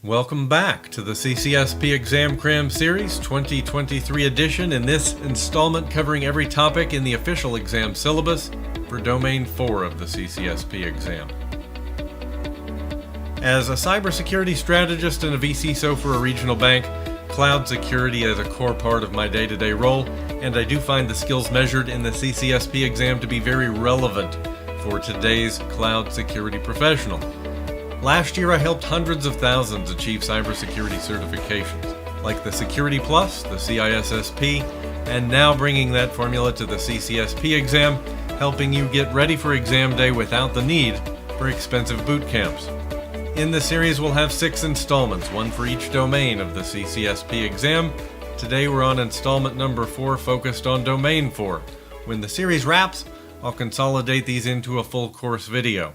Welcome back to the CCSP Exam Cram Series 2023 edition, in this installment covering every topic in the official exam syllabus for Domain 4 of the CCSP exam. As a cybersecurity strategist and a VCSO for a regional bank, cloud security is a core part of my day-to-day role, and I do find the skills measured in the CCSP exam to be very relevant for today's cloud security professional. Last year, I helped hundreds of thousands achieve cybersecurity certifications, like the Security Plus, the CISSP, and now bringing that formula to the CCSP exam, helping you get ready for exam day without the need for expensive boot camps. In the series, we'll have 6 installments, one for each domain of the CCSP exam. Today, we're on installment number 4, focused on Domain 4. When the series wraps, I'll consolidate these into a full course video.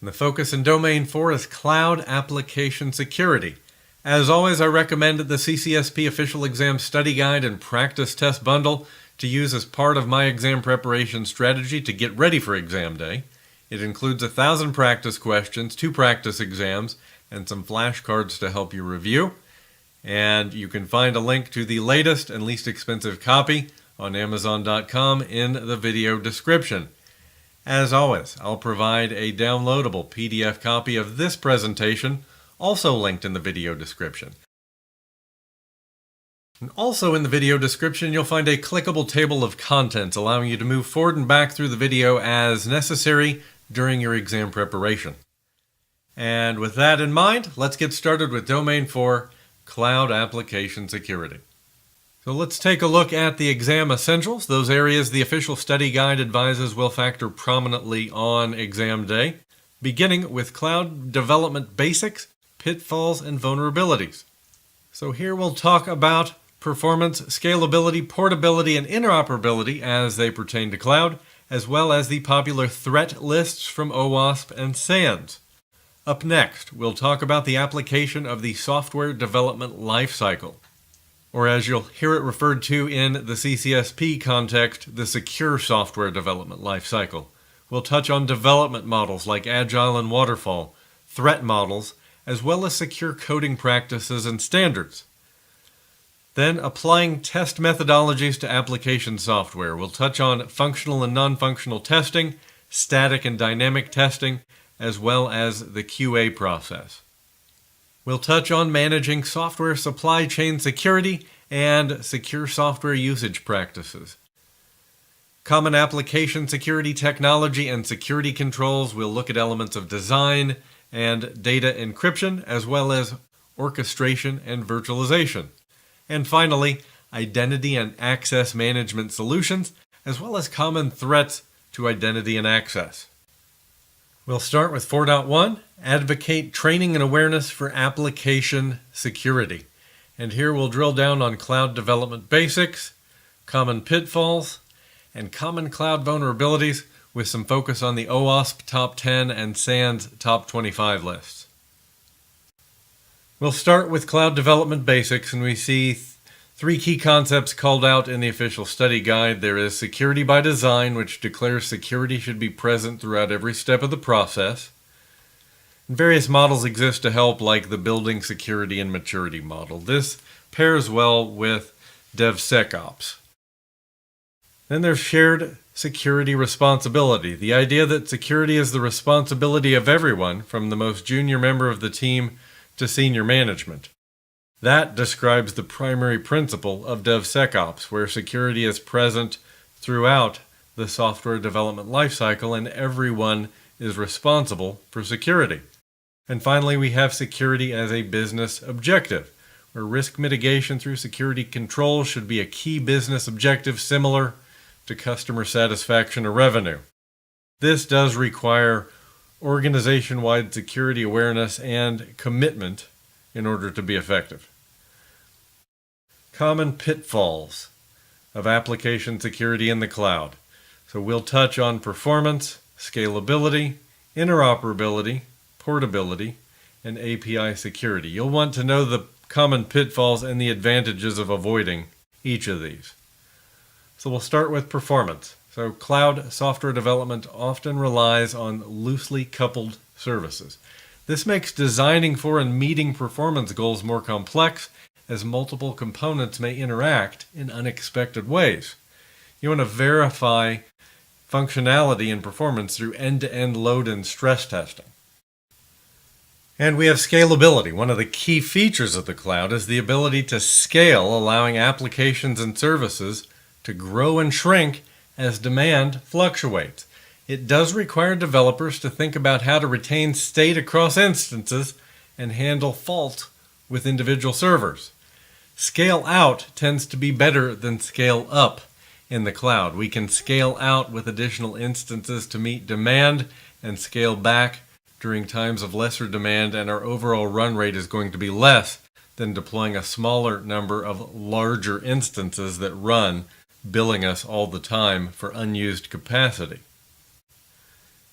And the focus in Domain 4 is Cloud Application Security. As always, I recommend the CCSP Official Exam Study Guide and Practice Test Bundle to use as part of my exam preparation strategy to get ready for exam day. It includes 1,000 practice questions, 2 practice exams, and some flashcards to help you review. And you can find a link to the latest and least expensive copy on Amazon.com in the video description. As always, I'll provide a downloadable PDF copy of this presentation, also linked in the video description. And also in the video description, you'll find a clickable table of contents allowing you to move forward and back through the video as necessary during your exam preparation. And with that in mind, let's get started with Domain 4, Cloud Application Security. So let's take a look at the exam essentials, those areas the official study guide advises will factor prominently on exam day, beginning with cloud development basics, pitfalls, and vulnerabilities. So here we'll talk about performance, scalability, portability, and interoperability as they pertain to cloud, as well as the popular threat lists from OWASP and SANS. Up next, we'll talk about the application of the software development lifecycle, or as you'll hear it referred to in the CCSP context, the secure software development lifecycle. We'll touch on development models like Agile and Waterfall, threat models, as well as secure coding practices and standards. Then, applying test methodologies to application software. We'll touch on functional and non-functional testing, static and dynamic testing, as well as the QA process. We'll touch on managing software supply chain security and secure software usage practices. Common application security technology and security controls. We'll look at elements of design and data encryption, as well as orchestration and virtualization. And finally, identity and access management solutions, as well as common threats to identity and access. We'll start with 4.1, advocate training and awareness for application security. And here we'll drill down on cloud development basics, common pitfalls, and common cloud vulnerabilities with some focus on the OWASP Top 10 and SANS Top 25 lists. We'll start with cloud development basics, and we see 3 key concepts called out in the official study guide. There is security by design, which declares security should be present throughout every step of the process. And various models exist to help, like the building security and maturity model. This pairs well with DevSecOps. Then there's shared security responsibility, the idea that security is the responsibility of everyone, from the most junior member of the team to senior management. That describes the primary principle of DevSecOps, where security is present throughout the software development lifecycle and everyone is responsible for security. And finally, we have security as a business objective, where risk mitigation through security controls should be a key business objective similar to customer satisfaction or revenue. This does require organization-wide security awareness and commitment in order to be effective. Common pitfalls of application security in the cloud. So we'll touch on performance, scalability, interoperability, portability, and API security. You'll want to know the common pitfalls and the advantages of avoiding each of these. So we'll start with performance. So cloud software development often relies on loosely coupled services. This makes designing for and meeting performance goals more complex, as multiple components may interact in unexpected ways. You want to verify functionality and performance through end-to-end load and stress testing. And we have scalability. One of the key features of the cloud is the ability to scale, allowing applications and services to grow and shrink as demand fluctuates. It does require developers to think about how to retain state across instances and handle fault with individual servers. Scale out tends to be better than scale up in the cloud. We can scale out with additional instances to meet demand and scale back during times of lesser demand, and our overall run rate is going to be less than deploying a smaller number of larger instances that run, billing us all the time for unused capacity.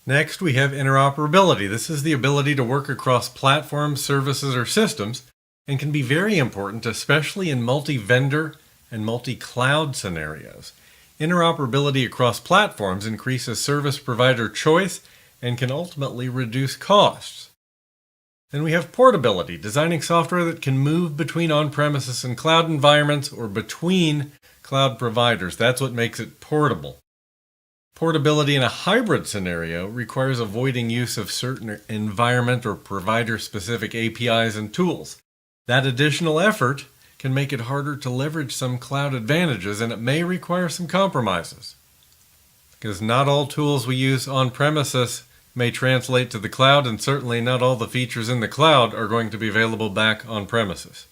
Next, we have interoperability. This is the ability to work across platforms, services, or systems, and can be very important, especially in multi-vendor and multi-cloud scenarios. Interoperability across platforms increases service provider choice and can ultimately reduce costs. Then we have portability, designing software that can move between on-premises and cloud environments or between cloud providers. That's what makes it portable. Portability in a hybrid scenario requires avoiding use of certain environment or provider-specific APIs and tools. That additional effort can make it harder to leverage some cloud advantages, and it may require some compromises. Because not all tools we use on-premises may translate to the cloud, and certainly not all the features in the cloud are going to be available back on-premises.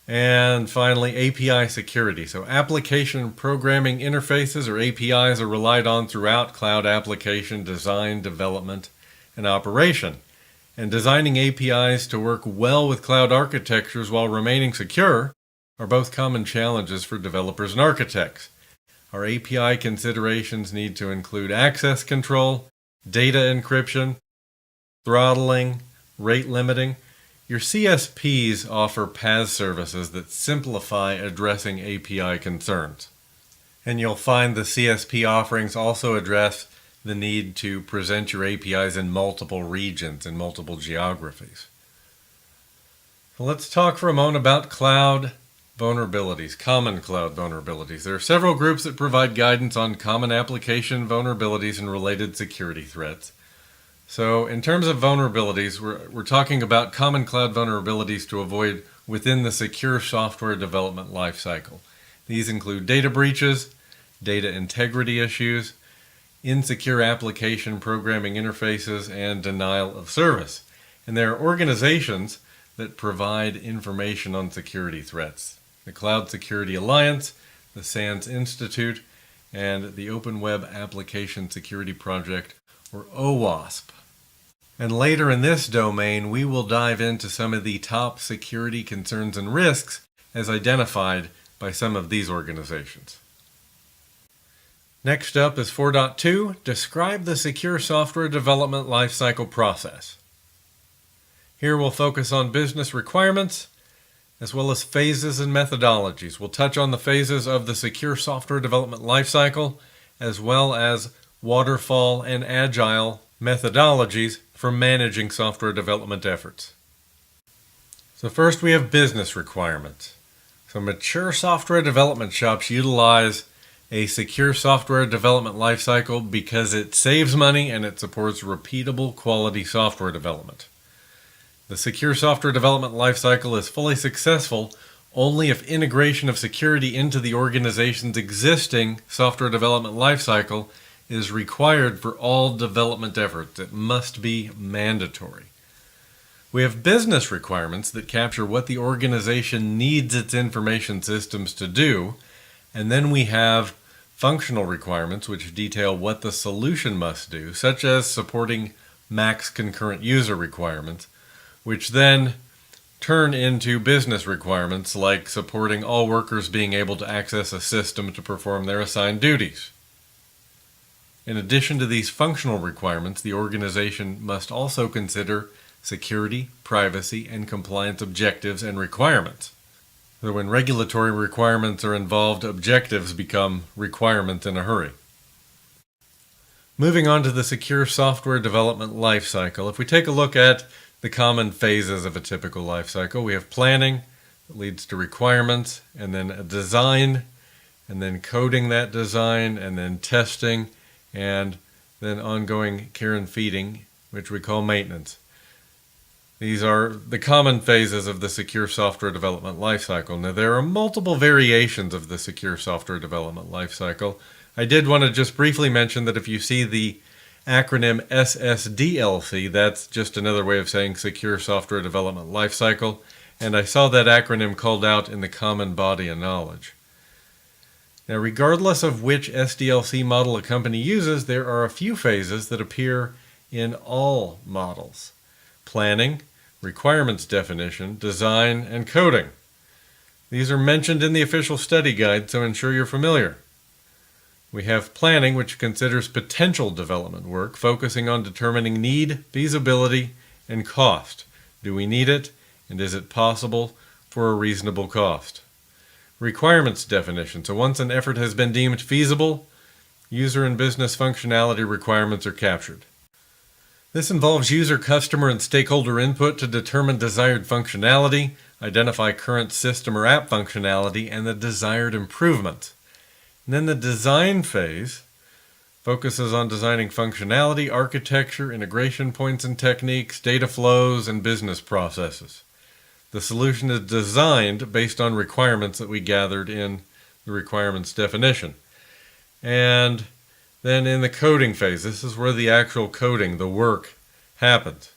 And finally, API security. So application programming interfaces, or APIs, are relied on throughout cloud application design, development, and operation. And designing APIs to work well with cloud architectures while remaining secure are both common challenges for developers and architects. Our API considerations need to include access control, data encryption, throttling, rate limiting. Your CSPs offer PaaS services that simplify addressing API concerns. And you'll find the CSP offerings also address the need to present your APIs in multiple regions and multiple geographies. So let's talk for a moment about cloud vulnerabilities, common cloud vulnerabilities. There are several groups that provide guidance on common application vulnerabilities and related security threats. So in terms of vulnerabilities, we're talking about common cloud vulnerabilities to avoid within the secure software development lifecycle. These include data breaches, data integrity issues, insecure application programming interfaces, and denial of service. And there are organizations that provide information on security threats. The Cloud Security Alliance, the SANS Institute, and the Open Web Application Security Project, or OWASP. And later in this domain, we will dive into some of the top security concerns and risks as identified by some of these organizations. Next up is 4.2, describe the secure software development lifecycle process. Here we'll focus on business requirements, as well as phases and methodologies. We'll touch on the phases of the secure software development lifecycle, as well as waterfall and agile methodologies for managing software development efforts. So first we have business requirements. So mature software development shops utilize a secure software development lifecycle because it saves money and it supports repeatable quality software development. The secure software development lifecycle is fully successful only if integration of security into the organization's existing software development lifecycle is required for all development efforts. It must be mandatory. We have business requirements that capture what the organization needs its information systems to do, and then we have functional requirements which detail what the solution must do, such as supporting max concurrent user requirements, which then turn into business requirements like supporting all workers being able to access a system to perform their assigned duties. In addition to these functional requirements, the organization must also consider security, privacy, and compliance objectives and requirements. So when regulatory requirements are involved, objectives become requirements in a hurry. Moving on to the secure software development lifecycle. If we take a look at the common phases of a typical lifecycle, we have planning that leads to requirements, and then a design, and then coding that design, and then testing, and then ongoing care and feeding, which we call maintenance. These are the common phases of the secure software development lifecycle. Now, there are multiple variations of the secure software development lifecycle. I did want to just briefly mention that if you see the acronym SSDLC, that's just another way of saying Secure Software Development Lifecycle, and I saw that acronym called out in the common body of knowledge. Now, regardless of which SDLC model a company uses, there are a few phases that appear in all models: planning, requirements definition, design, and coding. These are mentioned in the official study guide, so ensure you're familiar. We have planning, which considers potential development work, focusing on determining need, feasibility, and cost. Do we need it, and is it possible for a reasonable cost? Requirements definition. So once an effort has been deemed feasible, user and business functionality requirements are captured. This involves user, customer, and stakeholder input to determine desired functionality, identify current system or app functionality, and the desired improvement. And then the design phase focuses on designing functionality, architecture, integration points and techniques, data flows, and business processes. The solution is designed based on requirements that we gathered in the requirements definition. And then in the coding phase, this is where the actual coding, the work, happens.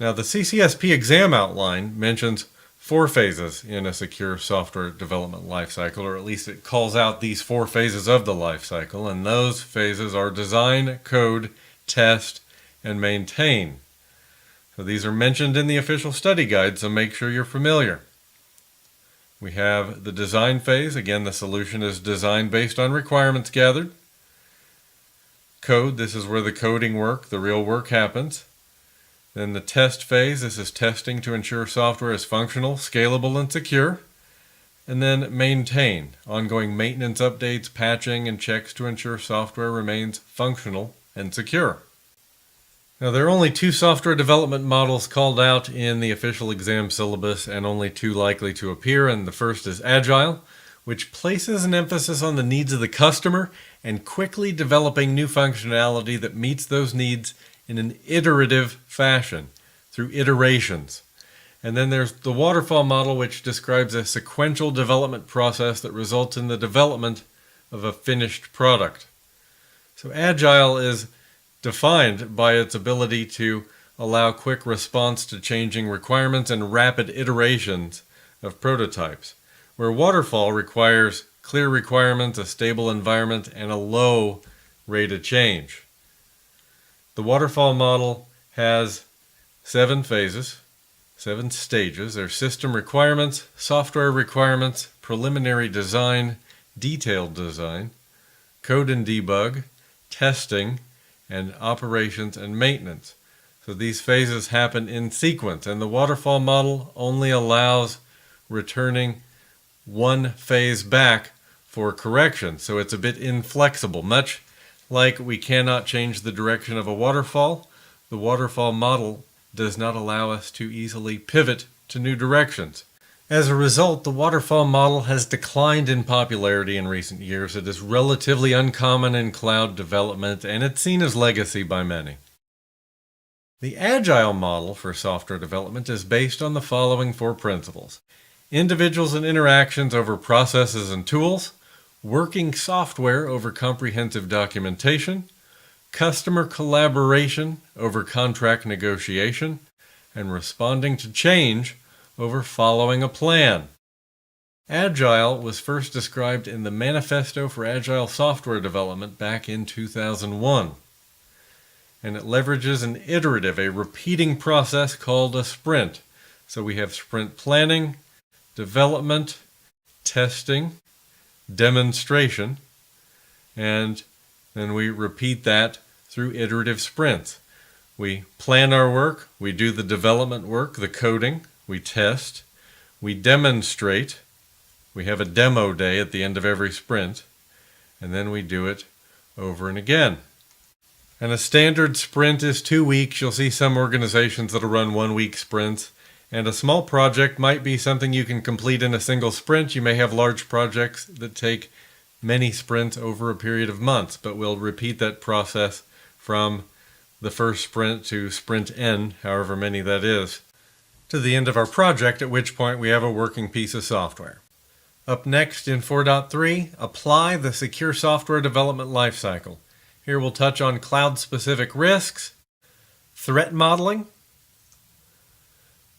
Now, the CCSP exam outline mentions 4 phases in a secure software development lifecycle, or at least it calls out these 4 phases of the lifecycle, and those phases are design, code, test, and maintain. So these are mentioned in the official study guide, so make sure you're familiar. We have the design phase. Again, the solution is designed based on requirements gathered. Code, this is where the coding work, the real work happens. Then the test phase, this is testing to ensure software is functional, scalable, and secure. And then maintain, ongoing maintenance updates, patching, and checks to ensure software remains functional and secure. Now, there are only 2 software development models called out in the official exam syllabus, and only 2 likely to appear, and the first is Agile, which places an emphasis on the needs of the customer and quickly developing new functionality that meets those needs in an iterative fashion, through iterations. And then there's the Waterfall model, which describes a sequential development process that results in the development of a finished product. So Agile is defined by its ability to allow quick response to changing requirements and rapid iterations of prototypes, where Waterfall requires clear requirements, a stable environment, and a low rate of change. The Waterfall model has 7 phases, 7 stages. They're system requirements, software requirements, preliminary design, detailed design, code and debug, testing, and operations and maintenance. So these phases happen in sequence, and the waterfall model only allows returning one phase back for correction. So it's a bit inflexible. Much like we cannot change the direction of a waterfall, the waterfall model does not allow us to easily pivot to new directions. As a result, the waterfall model has declined in popularity in recent years. It is relatively uncommon in cloud development, and it's seen as legacy by many. The Agile model for software development is based on the following 4 principles: individuals and interactions over processes and tools, working software over comprehensive documentation, customer collaboration over contract negotiation, and responding to change over following a plan. Agile was first described in the Manifesto for Agile Software Development back in 2001. And it leverages an iterative, a repeating process called a sprint. So we have sprint planning, development, testing, demonstration, and then we repeat that through iterative sprints. We plan our work, we do the development work, the coding, we test, we demonstrate, we have a demo day at the end of every sprint, and then we do it over and again. And a standard sprint is 2 weeks. You'll see some organizations that'll run 1-week sprints. And a small project might be something you can complete in a single sprint. You may have large projects that take many sprints over a period of months, but we'll repeat that process from the first sprint to sprint N, however many that is, to the end of our project, at which point we have a working piece of software. Up next in 4.3, apply the secure software development lifecycle. Here we'll touch on cloud-specific risks, threat modeling,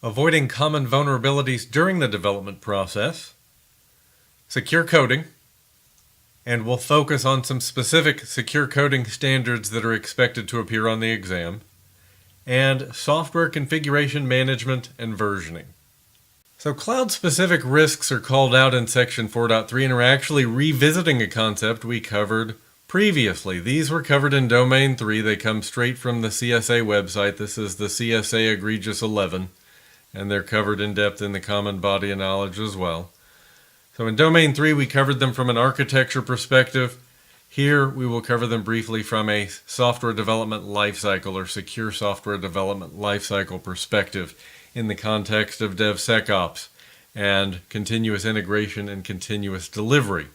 avoiding common vulnerabilities during the development process, secure coding, and we'll focus on some specific secure coding standards that are expected to appear on the exam, and software configuration management and versioning. So cloud-specific risks are called out in section 4.3 and are actually revisiting a concept we covered previously. These were covered in Domain 3. They come straight from the CSA website. This is the CSA Egregious 11, and they're covered in depth in the Common Body of Knowledge as well. So in Domain 3, we covered them from an architecture perspective. Here, we will cover them briefly from a software development lifecycle or secure software development lifecycle perspective in the context of DevSecOps and continuous integration and continuous delivery.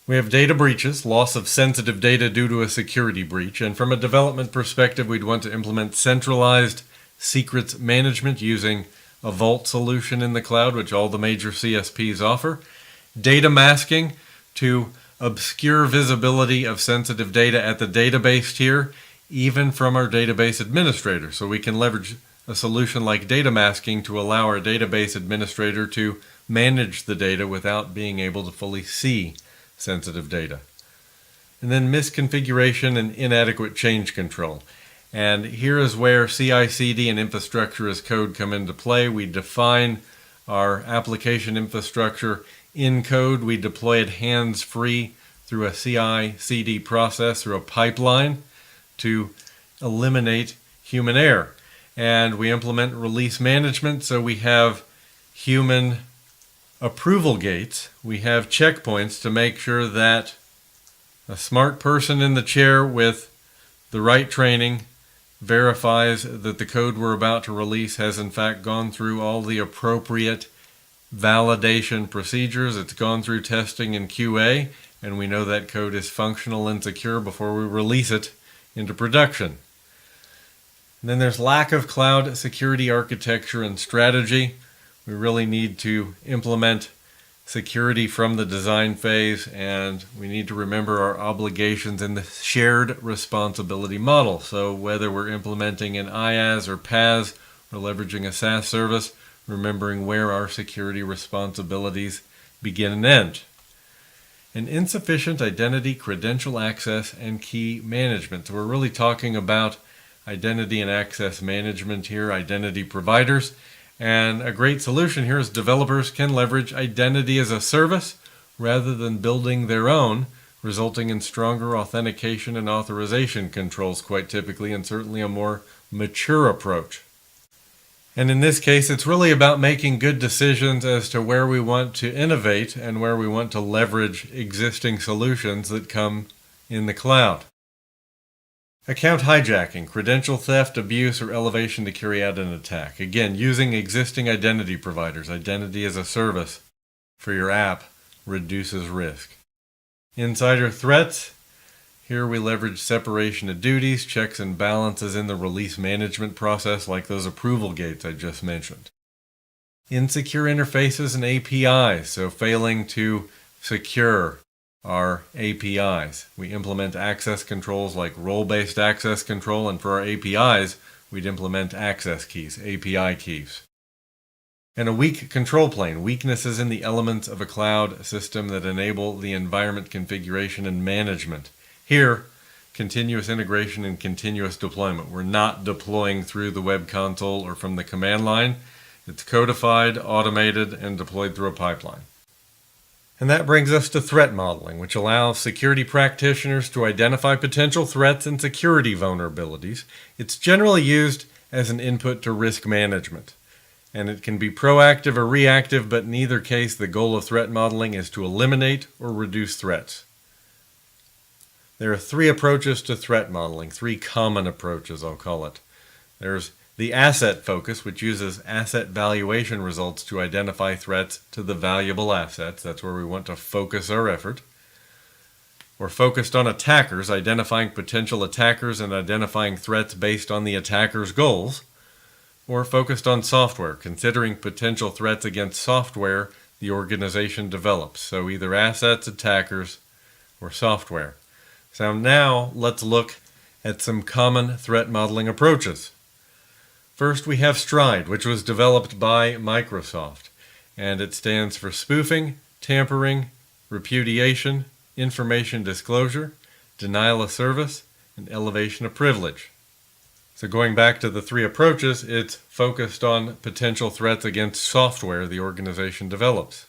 We have data breaches, loss of sensitive data due to a security breach, and from a development perspective, we'd want to implement centralized secrets management using a Vault solution in the cloud, which all the major CSPs offer, data masking to obscure visibility of sensitive data at the database tier, even from our database administrator. So we can leverage a solution like data masking to allow our database administrator to manage the data without being able to fully see sensitive data. And then misconfiguration and inadequate change control. And here is where CI/CD and infrastructure as code come into play. We define our application infrastructure in code. We deploy it hands-free through a CI/CD process, through a pipeline to eliminate human error. And we implement release management, so we have human approval gates. We have checkpoints to make sure that a smart person in the chair with the right training verifies that the code we're about to release has in fact gone through all the appropriate validation procedures. It's gone through testing and QA, and we know that code is functional and secure before we release it into production. And then there's lack of cloud security architecture and strategy. We really need to implement security from the design phase, and we need to remember our obligations in the shared responsibility model. So whether we're implementing an IaaS or PaaS or leveraging a SaaS service, remembering where our security responsibilities begin and end. And insufficient identity, credential access, and key management. So we're really talking about identity and access management here, identity providers. And a great solution here is developers can leverage identity as a service rather than building their own, resulting in stronger authentication and authorization controls quite typically, and certainly a more mature approach. And in this case, it's really about making good decisions as to where we want to innovate and where we want to leverage existing solutions that come in the cloud. Account hijacking, credential theft, abuse, or elevation to carry out an attack. Again, using existing identity providers, identity as a service for your app reduces risk. Insider threats. Here we leverage separation of duties, checks and balances in the release management process like those approval gates I just mentioned. Insecure interfaces and APIs, so failing to secure our APIs. We implement access controls like role-based access control, and for our APIs, we'd implement access keys, API keys. And a weak control plane, weaknesses in the elements of a cloud system that enable the environment configuration and management. Here, continuous integration and continuous deployment. We're not deploying through the web console or from the command line. It's codified, automated, and deployed through a pipeline. And that brings us to threat modeling, which allows security practitioners to identify potential threats and security vulnerabilities. It's generally used as an input to risk management. And it can be proactive or reactive, but in either case, the goal of threat modeling is to eliminate or reduce threats. There are three approaches to threat modeling, three common approaches, I'll call it. There's the asset focus, which uses asset valuation results to identify threats to the valuable assets. That's where we want to focus our effort. We're focused on attackers, identifying potential attackers and identifying threats based on the attacker's goals. Or focused on software, considering potential threats against software the organization develops. So either assets, attackers, or software. So now let's look at some common threat modeling approaches. First, we have STRIDE, which was developed by Microsoft, and it stands for spoofing, tampering, repudiation, information disclosure, denial of service, and elevation of privilege. So going back to the three approaches, it's focused on potential threats against software the organization develops.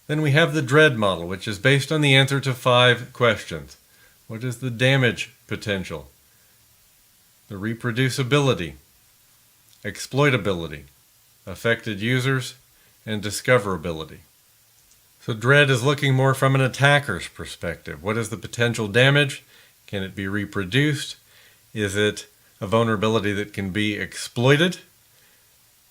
Then we have the DREAD model, which is based on the answer to 5 questions. What is the damage potential? The reproducibility, exploitability, affected users, and discoverability. So DREAD is looking more from an attacker's perspective. What is the potential damage? Can it be reproduced? Is it a vulnerability that can be exploited?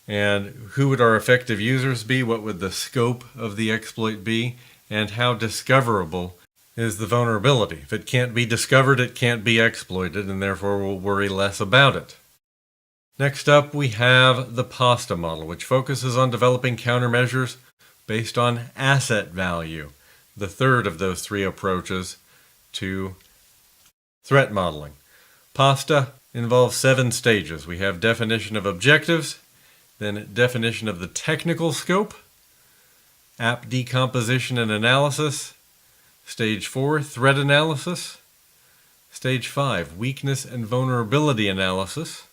And who would our effective users be? What would the scope of the exploit be? And how discoverable is the vulnerability? If it can't be discovered, it can't be exploited, and therefore we'll worry less about it. Next up, we have the PASTA model, which focuses on developing countermeasures based on asset value, the third of those three approaches to threat modeling. PASTA involves 7 stages. We have definition of objectives, then definition of the technical scope, app decomposition and analysis, Stage 4, threat analysis, Stage 5, weakness and vulnerability analysis,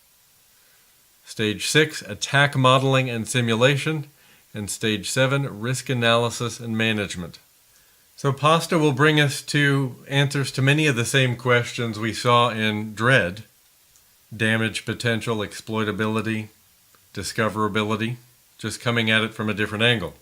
Stage 6, attack modeling and simulation, and Stage 7, risk analysis and management. So PASTA will bring us to answers to many of the same questions we saw in DREAD: damage potential, exploitability, discoverability, just coming at it from a different angle.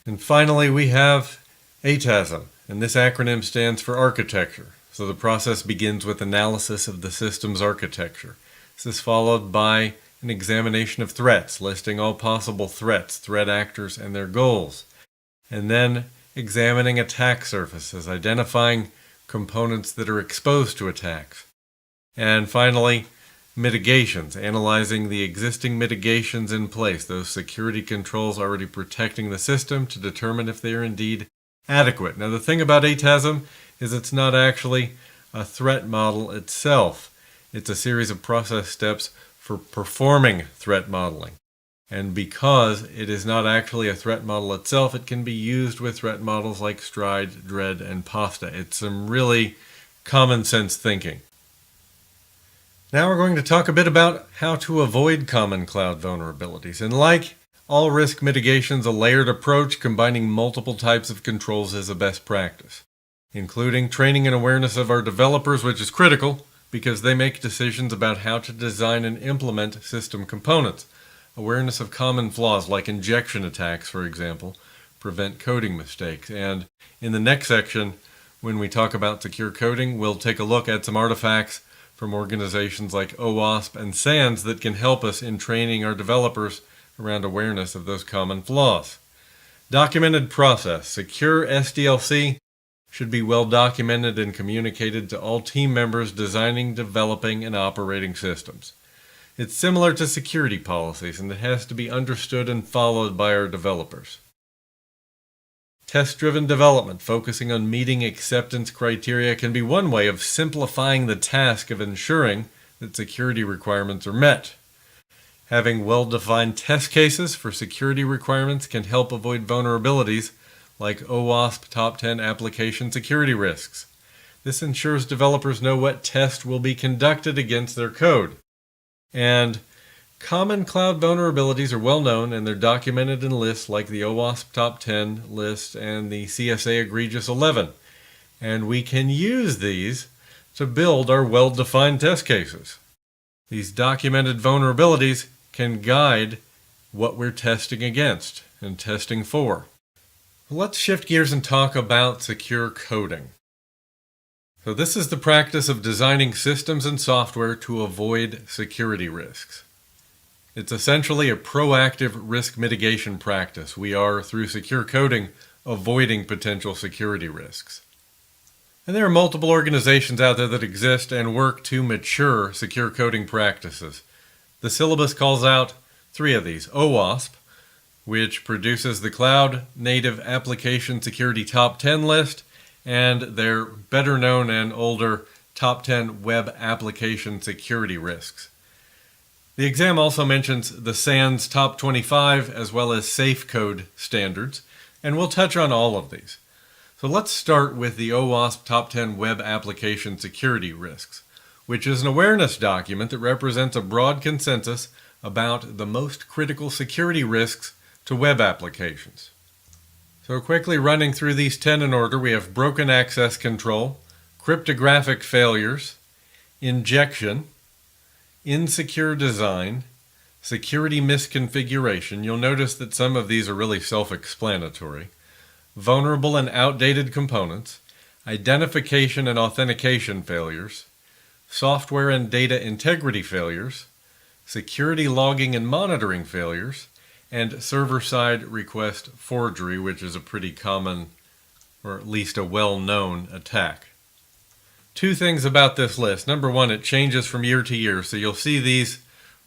And finally, we have ATASM, and this acronym stands for architecture. So the process begins with analysis of the system's architecture. This is followed by an examination of threats, listing all possible threats, threat actors, and their goals. And then examining attack surfaces, identifying components that are exposed to attacks. And finally, mitigations, analyzing the existing mitigations in place, those security controls already protecting the system, to determine if they are indeed adequate. Now, the thing about ATASM is it's not actually a threat model itself. It's a series of process steps for performing threat modeling. And because it is not actually a threat model itself, it can be used with threat models like STRIDE, DREAD, and PASTA. It's some really common sense thinking. Now we're going to talk a bit about how to avoid common cloud vulnerabilities. And like all risk mitigations, a layered approach combining multiple types of controls is a best practice, including training and awareness of our developers, which is critical because they make decisions about how to design and implement system components. Awareness of common flaws like injection attacks, for example, prevent coding mistakes. And in the next section, when we talk about secure coding, we'll take a look at some artifacts from organizations like OWASP and SANS that can help us in training our developers around awareness of those common flaws. Documented process. Secure SDLC should be well documented and communicated to all team members designing, developing, and operating systems. It's similar to security policies, and it has to be understood and followed by our developers. Test-driven development, focusing on meeting acceptance criteria, can be one way of simplifying the task of ensuring that security requirements are met. Having well-defined test cases for security requirements can help avoid vulnerabilities like OWASP Top 10 application security risks. This ensures developers know what test will be conducted against their code. And common cloud vulnerabilities are well known, and they're documented in lists like the OWASP Top 10 list and the CSA Egregious 11. And we can use these to build our well-defined test cases. These documented vulnerabilities can guide what we're testing against and testing for. Let's shift gears and talk about secure coding. So this is the practice of designing systems and software to avoid security risks. It's essentially a proactive risk mitigation practice. We are, through secure coding, avoiding potential security risks. And there are multiple organizations out there that exist and work to mature secure coding practices. The syllabus calls out 3 of these. OWASP, which produces the Cloud Native Application Security Top 10 list, and their better known and older Top 10 Web Application Security Risks. The exam also mentions the SANS Top 25 as well as Safe Code standards, and we'll touch on all of these. So let's start with the OWASP Top 10 Web Application Security Risks, which is an awareness document that represents a broad consensus about the most critical security risks to web applications. So quickly running through these 10 in order, we have broken access control, cryptographic failures, injection, insecure design, security misconfiguration. You'll notice that some of these are really self-explanatory. Vulnerable and outdated components, identification and authentication failures, software and data integrity failures, security logging and monitoring failures, and server-side request forgery, which is a pretty common, or at least a well-known attack. 2 things about this list. Number 1, it changes from year to year, so you'll see these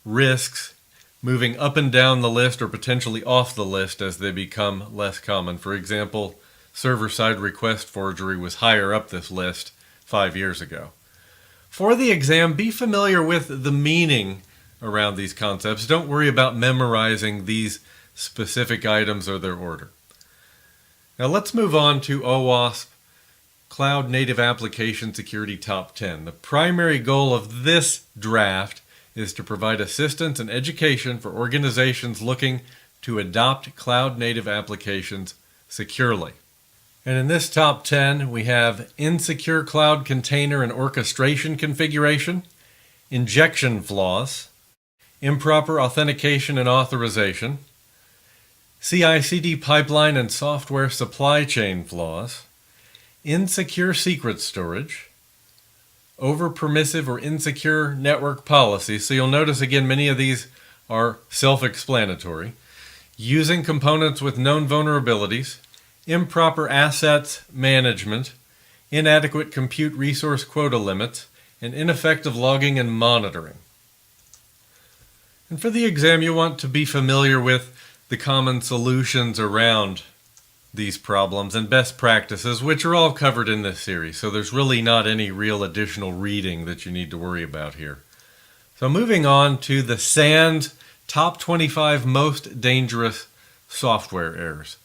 risks moving up and down the list or potentially off the list as they become less common. For example, server-side request forgery was higher up this list 5 years ago. For the exam, be familiar with the meaning around these concepts. Don't worry about memorizing these specific items or their order. Now let's move on to OWASP Cloud Native Application Security Top 10. The primary goal of this draft is to provide assistance and education for organizations looking to adopt cloud native applications securely. And in this top 10, we have insecure cloud container and orchestration configuration, injection flaws, improper authentication and authorization, CI/CD pipeline and software supply chain flaws, insecure secret storage, over-permissive or insecure network policies. So you'll notice again many of these are self-explanatory. Using components with known vulnerabilities, improper assets management, inadequate compute resource quota limits, and ineffective logging and monitoring. And for the exam, you want to be familiar with the common solutions around these problems and best practices, which are all covered in this series. So there's really not any real additional reading that you need to worry about here. So moving on to the SANS Top 25 Most Dangerous Software Errors.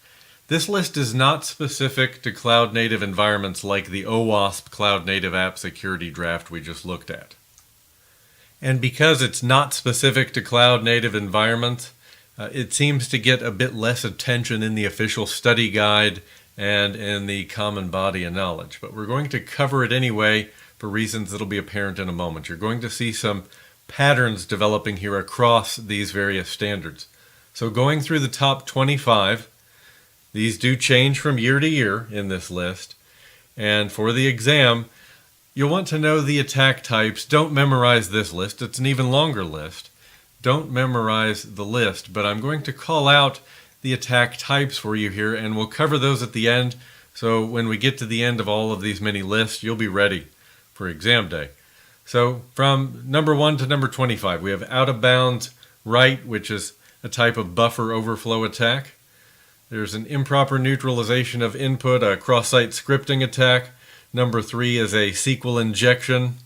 This list is not specific to cloud-native environments like the OWASP Cloud Native App Security Draft we just looked at. And because it's not specific to cloud-native environments, it seems to get a bit less attention in the official study guide and in the common body of knowledge. But we're going to cover it anyway for reasons that'll be apparent in a moment. You're going to see some patterns developing here across these various standards. So going through the top 25, these do change from year to year in this list. And for the exam, you'll want to know the attack types. Don't memorize this list. It's an even longer list. Don't memorize the list, but I'm going to call out the attack types for you here, and we'll cover those at the end. So when we get to the end of all of these mini lists, you'll be ready for exam day. So from number 1 to number 25, we have out of bounds write, which is a type of buffer overflow attack. There's an improper neutralization of input, a cross-site scripting attack. Number 3 is a SQL injection.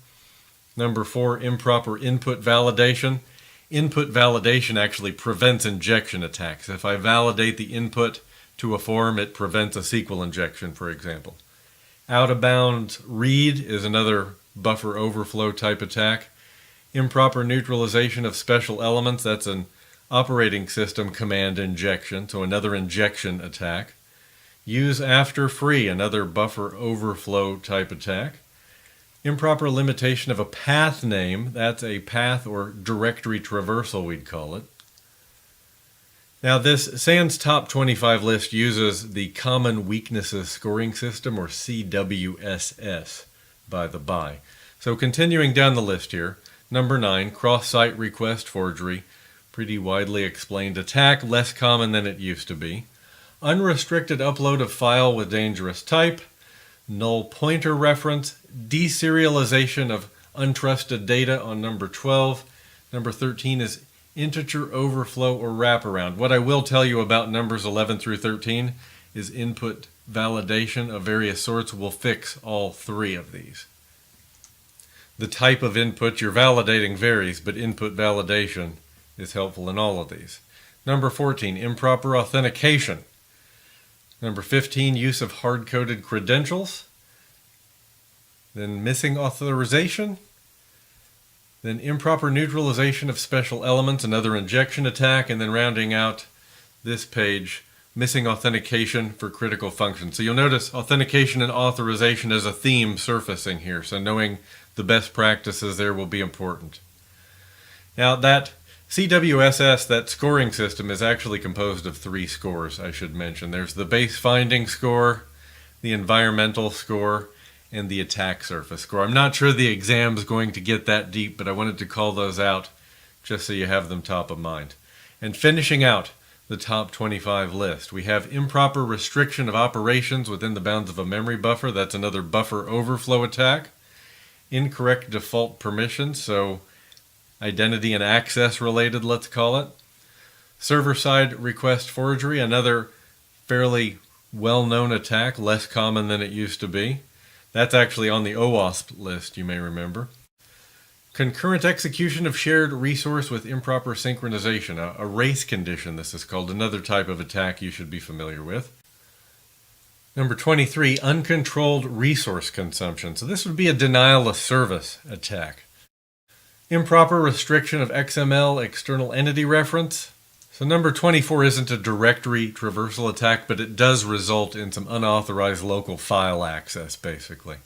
Number 4, improper input validation. Input validation actually prevents injection attacks. If I validate the input to a form, it prevents a SQL injection, for example. Out of bounds read is another buffer overflow type attack. Improper neutralization of special elements, that's an operating system command injection, so another injection attack. Use after free, another buffer overflow type attack. Improper limitation of a path name, that's a path or directory traversal, we'd call it. Now this SANS Top 25 list uses the Common Weaknesses Scoring System, or CWSS. by the by. So continuing down the list here, number 9, cross-site request forgery. Pretty widely explained attack, less common than it used to be. Unrestricted upload of file with dangerous type. Null pointer reference. Deserialization of untrusted data on number 12. Number 13 is integer overflow or wraparound. What I will tell you about numbers 11 through 13 is input validation of various sorts will fix all 3 of these. The type of input you're validating varies, but input validation is helpful in all of these. Number 14, improper authentication. Number 15, use of hard-coded credentials. Then missing authorization. Then improper neutralization of special elements, another injection attack, and then rounding out this page, missing authentication for critical functions. So you'll notice authentication and authorization as a theme surfacing here, so knowing the best practices there will be important. Now that CWSS, that scoring system, is actually composed of 3 scores, I should mention. There's the base finding score, the environmental score, and the attack surface score. I'm not sure the exam's going to get that deep, but I wanted to call those out just so you have them top of mind. And finishing out the top 25 list, we have improper restriction of operations within the bounds of a memory buffer. That's another buffer overflow attack. Incorrect default permissions, so identity and access related, let's call it. Server-side request forgery, another fairly well-known attack, less common than it used to be. That's actually on the OWASP list, you may remember. Concurrent execution of shared resource with improper synchronization, a race condition this is called, another type of attack you should be familiar with. Number 23, uncontrolled resource consumption. So this would be a denial of service attack. Improper restriction of XML external entity reference. So number 24 isn't a directory traversal attack, but it does result in some unauthorized local file access, basically.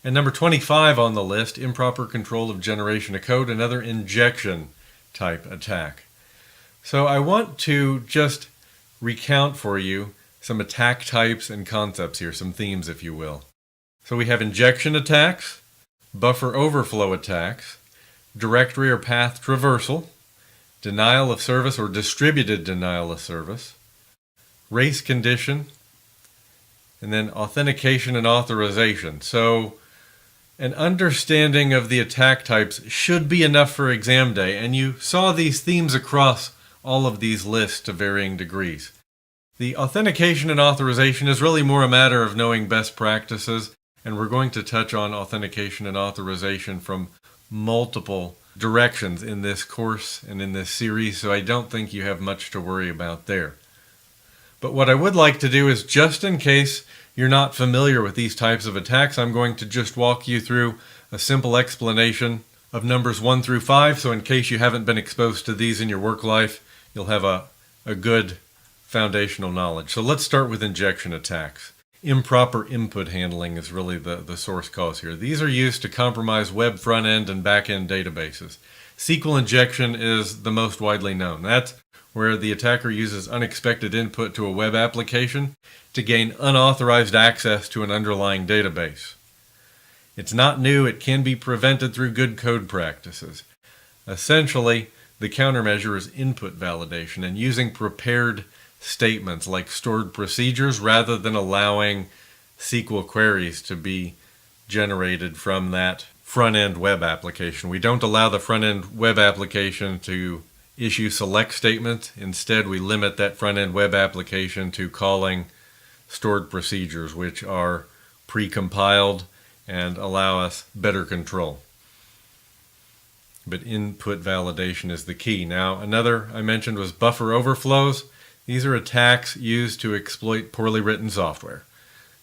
And number 25 on the list, improper control of generation of code, another injection type attack. So I want to just recount for you some attack types and concepts here, some themes if you will. So we have injection attacks, buffer overflow attacks, directory or path traversal, denial of service or distributed denial of service, race condition, and then authentication and authorization. So an understanding of the attack types should be enough for exam day, and you saw these themes across all of these lists to varying degrees. The authentication and authorization is really more a matter of knowing best practices, and we're going to touch on authentication and authorization from multiple directions in this course and in this series, so I don't think you have much to worry about there. But what I would like to do is, just in case you're not familiar with these types of attacks, I'm going to just walk you through a simple explanation of numbers 1 through 5, so in case you haven't been exposed to these in your work life, you'll have a good foundational knowledge. So let's start with injection attacks. Improper input handling is really the source cause here. These are used to compromise web front-end and back-end databases. SQL injection is the most widely known. That's where the attacker uses unexpected input to a web application to gain unauthorized access to an underlying database. It's not new. It can be prevented through good code practices. Essentially, the countermeasure is input validation and using prepared statements like stored procedures rather than allowing SQL queries to be generated from that front-end web application. We don't allow the front-end web application to issue select statements. Instead, we limit that front-end web application to calling stored procedures, which are pre-compiled and allow us better control. But input validation is the key. Now, another I mentioned was buffer overflows. These are attacks used to exploit poorly written software.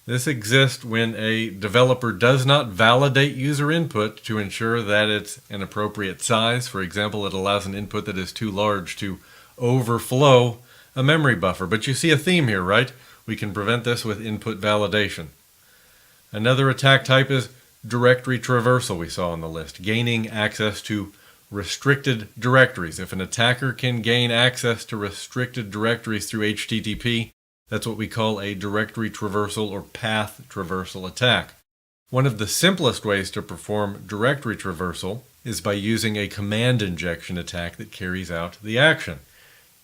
This exists when a developer does not validate user input to ensure that it's an appropriate size. For example, it allows an input that is too large to overflow a memory buffer. But you see a theme here, right? We can prevent this with input validation. Another attack type is directory traversal we saw on the list, gaining access to restricted directories. If an attacker can gain access to restricted directories through HTTP, that's what we call a directory traversal or path traversal attack. One of the simplest ways to perform directory traversal is by using a command injection attack that carries out the action.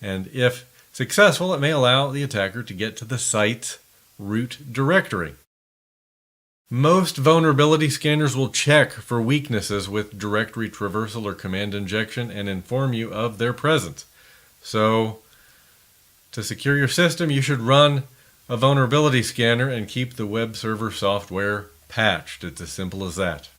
And if successful, it may allow the attacker to get to the site's root directory. Most vulnerability scanners will check for weaknesses with directory traversal or command injection and inform you of their presence. So, to secure your system, you should run a vulnerability scanner and keep the web server software patched. It's as simple as that.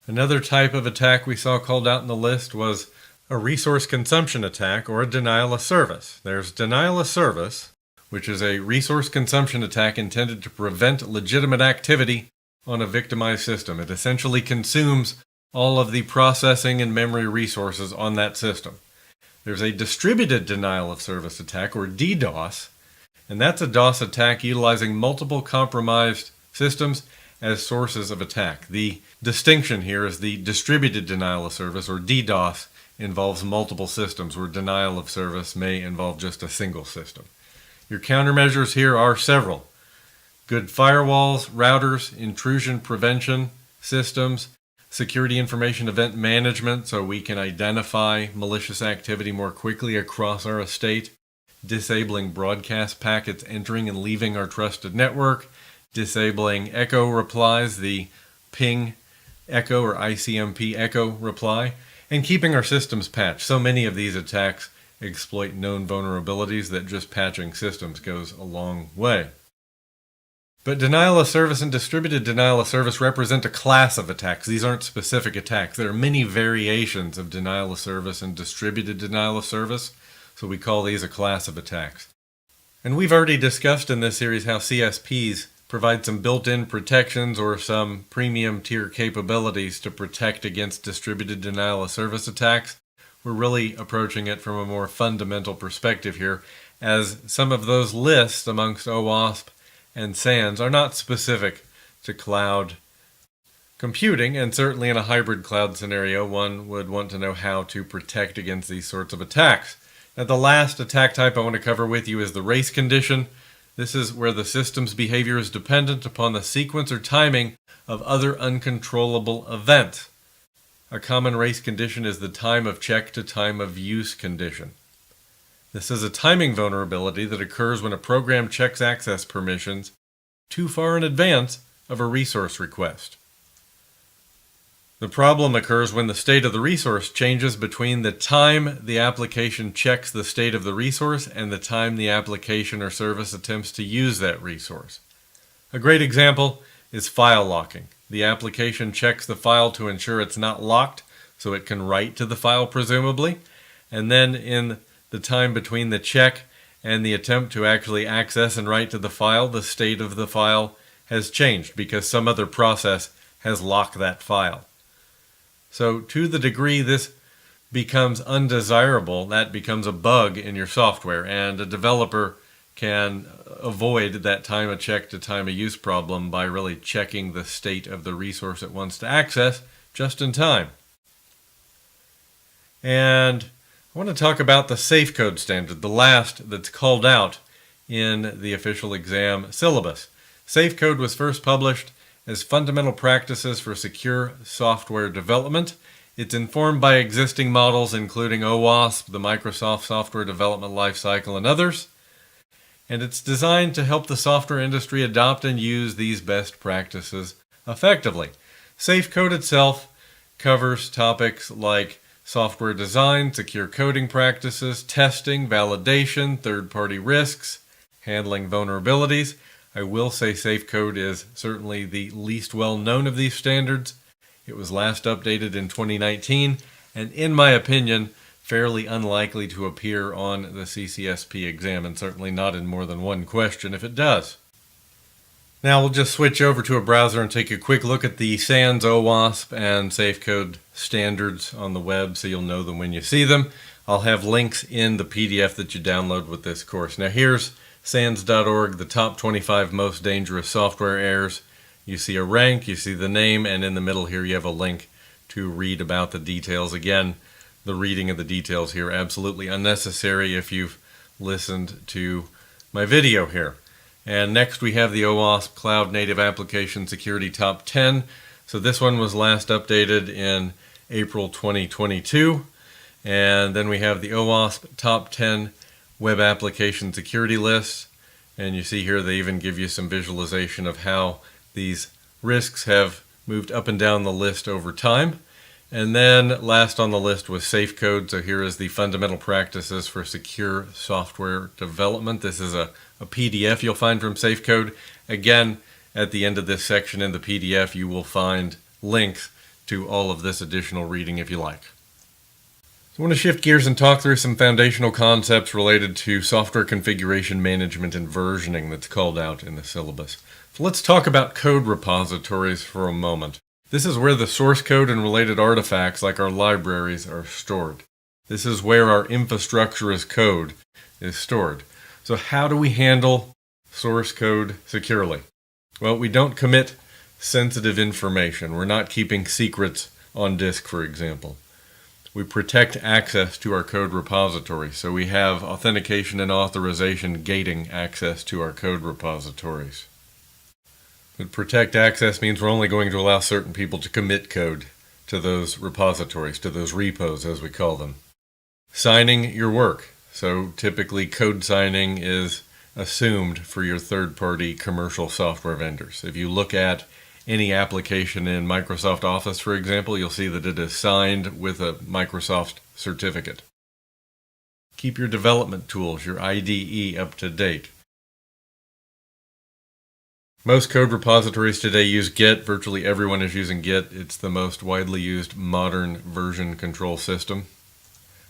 Another type of attack we saw called out in the list was a resource consumption attack or a denial of service. There's denial of service, which is a resource consumption attack intended to prevent legitimate activity on a victimized system. It essentially consumes all of the processing and memory resources on that system. There's a distributed denial of service attack, or DDoS, and that's a DOS attack utilizing multiple compromised systems as sources of attack. The distinction here is the distributed denial of service, or DDoS, involves multiple systems, where denial of service may involve just a single system. Your countermeasures here are several. Good firewalls, routers, intrusion prevention systems, security information event management so we can identify malicious activity more quickly across our estate, disabling broadcast packets entering and leaving our trusted network, disabling echo replies, the ping echo or ICMP echo reply, and keeping our systems patched. So many of these attacks exploit known vulnerabilities that just patching systems goes a long way. But denial of service and distributed denial of service represent a class of attacks. These aren't specific attacks. There are many variations of denial of service and distributed denial of service, so we call these a class of attacks. And we've already discussed in this series how CSPs provide some built-in protections or some premium tier capabilities to protect against distributed denial of service attacks. We're really approaching it from a more fundamental perspective here, as some of those lists amongst OWASP and SANS are not specific to cloud computing, and certainly in a hybrid cloud scenario, one would want to know how to protect against these sorts of attacks. Now, the last attack type I want to cover with you is the race condition. This is where the system's behavior is dependent upon the sequence or timing of other uncontrollable events. A common race condition is the time of check to time of use condition. This is a timing vulnerability that occurs when a program checks access permissions too far in advance of a resource request. The problem occurs when the state of the resource changes between the time the application checks the state of the resource and the time the application or service attempts to use that resource. A great example is file locking. The application checks the file to ensure it's not locked, so it can write to the file presumably, and then in the time between the check and the attempt to actually access and write to the file, the state of the file has changed because some other process has locked that file. So to the degree this becomes undesirable, that becomes a bug in your software, and a developer can avoid that time of check to time of use problem by really checking the state of the resource it wants to access just in time. And I want to talk about the safe code standard, the last that's called out in the official exam syllabus. Safe code was first published as Fundamental Practices for Secure Software Development. It's informed by existing models including OWASP, the Microsoft Software Development Lifecycle, and others. And it's designed to help the software industry adopt and use these best practices effectively. Safe code itself covers topics like software design, secure coding practices, testing, validation, third-party risks, handling vulnerabilities. I will say safe code is certainly the least well-known of these standards. It was last updated in 2019, and in my opinion, fairly unlikely to appear on the CCSP exam, and certainly not in more than one question if it does. Now we'll just switch over to a browser and take a quick look at the SANS, OWASP, and SafeCode standards on the web so you'll know them when you see them. I'll have links in the PDF that you download with this course. Now here's SANS.org, the top 25 most dangerous software errors. You see a rank, you see the name, and in the middle here you have a link to read about the details. Again, the reading of the details here absolutely unnecessary if you've listened to my video here. And next we have the OWASP Cloud Native Application Security Top 10. So this one was last updated in April 2022. And then we have the OWASP Top 10 Web Application Security Lists. And you see here they even give you some visualization of how these risks have moved up and down the list over time. And then last on the list was SafeCode. So here is the fundamental practices for secure software development. This is a PDF you'll find from SafeCode. Again, at the end of this section in the PDF, you will find links to all of this additional reading if you like. So I want to shift gears and talk through some foundational concepts related to software configuration management and versioning that's called out in the syllabus. So let's talk about code repositories for a moment. This is where the source code and related artifacts like our libraries are stored. This is where our infrastructure as code is stored. So how do we handle source code securely? Well, we don't commit sensitive information. We're not keeping secrets on disk, for example. We protect access to our code repository. So we have authentication and authorization gating access to our code repositories. But protect access means we're only going to allow certain people to commit code to those repositories, to those repos as we call them. Signing your work. So typically code signing is assumed for your third-party commercial software vendors. If you look at any application in Microsoft Office, for example, you'll see that it is signed with a Microsoft certificate. Keep your development tools, your IDE, up to date. Most code repositories today use Git. Virtually everyone is using Git. It's the most widely used modern version control system.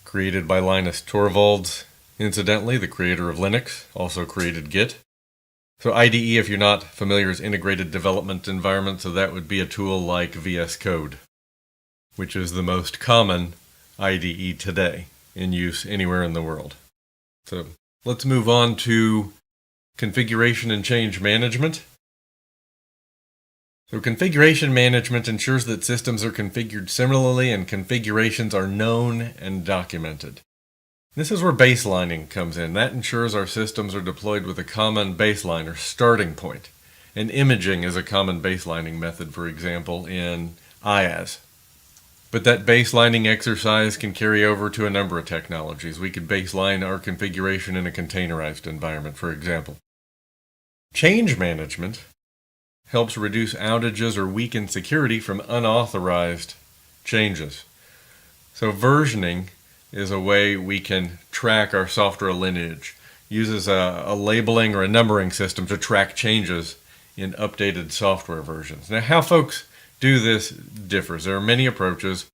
Created by Linus Torvalds, incidentally, the creator of Linux, also created Git. So IDE, if you're not familiar, is Integrated Development Environment, so that would be a tool like VS Code, which is the most common IDE today in use anywhere in the world. So let's move on to configuration and change management. So configuration management ensures that systems are configured similarly and configurations are known and documented. This is where baselining comes in. That ensures our systems are deployed with a common baseline or starting point. And imaging is a common baselining method, for example, in IaaS. But that baselining exercise can carry over to a number of technologies. We could baseline our configuration in a containerized environment, for example. Change management helps reduce outages or weaken security from unauthorized changes. So versioning is a way we can track our software lineage. Uses a labeling or a numbering system to track changes in updated software versions. Now, how folks do this differs. There are many approaches.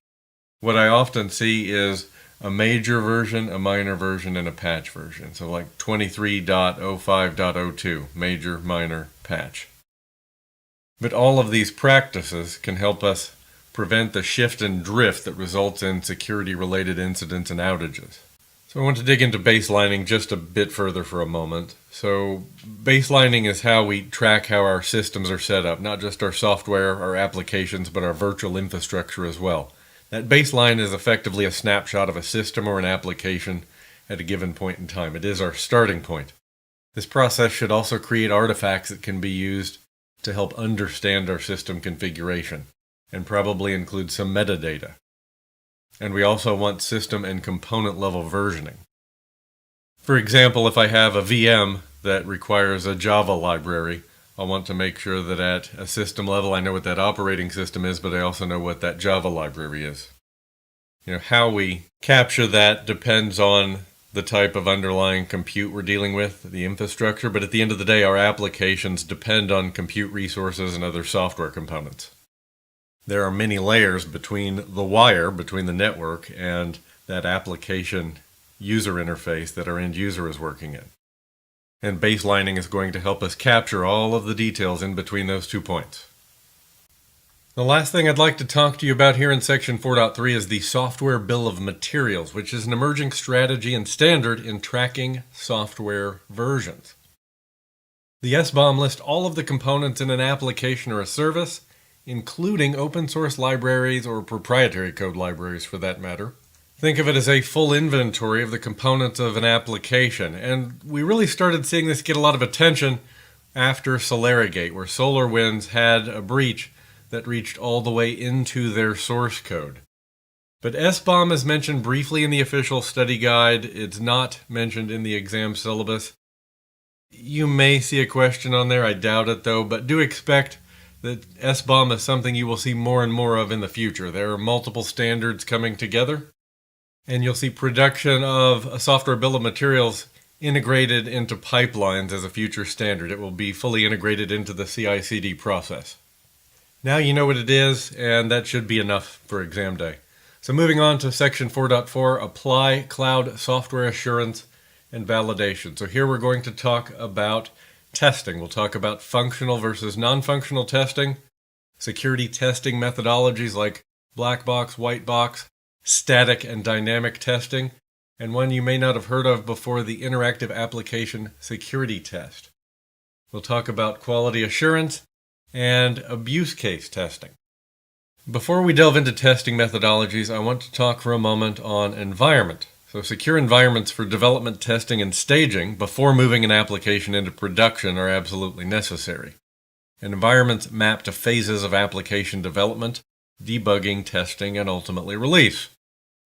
What I often see is a major version, a minor version, and a patch version. So like 23.05.02, major, minor, patch. But all of these practices can help us prevent the shift and drift that results in security-related incidents and outages. So I want to dig into baselining just a bit further for a moment. So baselining is how we track how our systems are set up, not just our software, our applications, but our virtual infrastructure as well. That baseline is effectively a snapshot of a system or an application at a given point in time. It is our starting point. This process should also create artifacts that can be used to help understand our system configuration, and probably include some metadata. And we also want system and component level versioning. For example, if I have a VM that requires a Java library, I want to make sure that at a system level I know what that operating system is, but I also know what that Java library is. How we capture that depends on the type of underlying compute we're dealing with, the infrastructure, but at the end of the day, our applications depend on compute resources and other software components. There are many layers between the wire, between the network, and that application user interface that our end user is working in. And baselining is going to help us capture all of the details in between those 2 points. The last thing I'd like to talk to you about here in Section 4.3 is the Software Bill of Materials, which is an emerging strategy and standard in tracking software versions. The SBOM lists all of the components in an application or a service, including open source libraries or proprietary code libraries for that matter. Think of it as a full inventory of the components of an application, and we really started seeing this get a lot of attention after Solarigate, where SolarWinds had a breach that reached all the way into their source code. But SBOM is mentioned briefly in the official study guide. It's not mentioned in the exam syllabus. You may see a question on there, I doubt it though, but do expect that SBOM is something you will see more and more of in the future. There are multiple standards coming together, and you'll see production of a software bill of materials integrated into pipelines as a future standard. It will be fully integrated into the CI/CD process. Now you know what it is, and that should be enough for exam day. So moving on to section 4.4, apply cloud software assurance and validation. So here we're going to talk about testing. We'll talk about functional versus non-functional testing, security testing methodologies like black box, white box, static and dynamic testing, and one you may not have heard of before, the interactive application security test. We'll talk about quality assurance and abuse case testing. Before we delve into testing methodologies, I want to talk for a moment on environment. So secure environments for development, testing, and staging before moving an application into production are absolutely necessary. And environments map to phases of application development, debugging, testing, and ultimately release.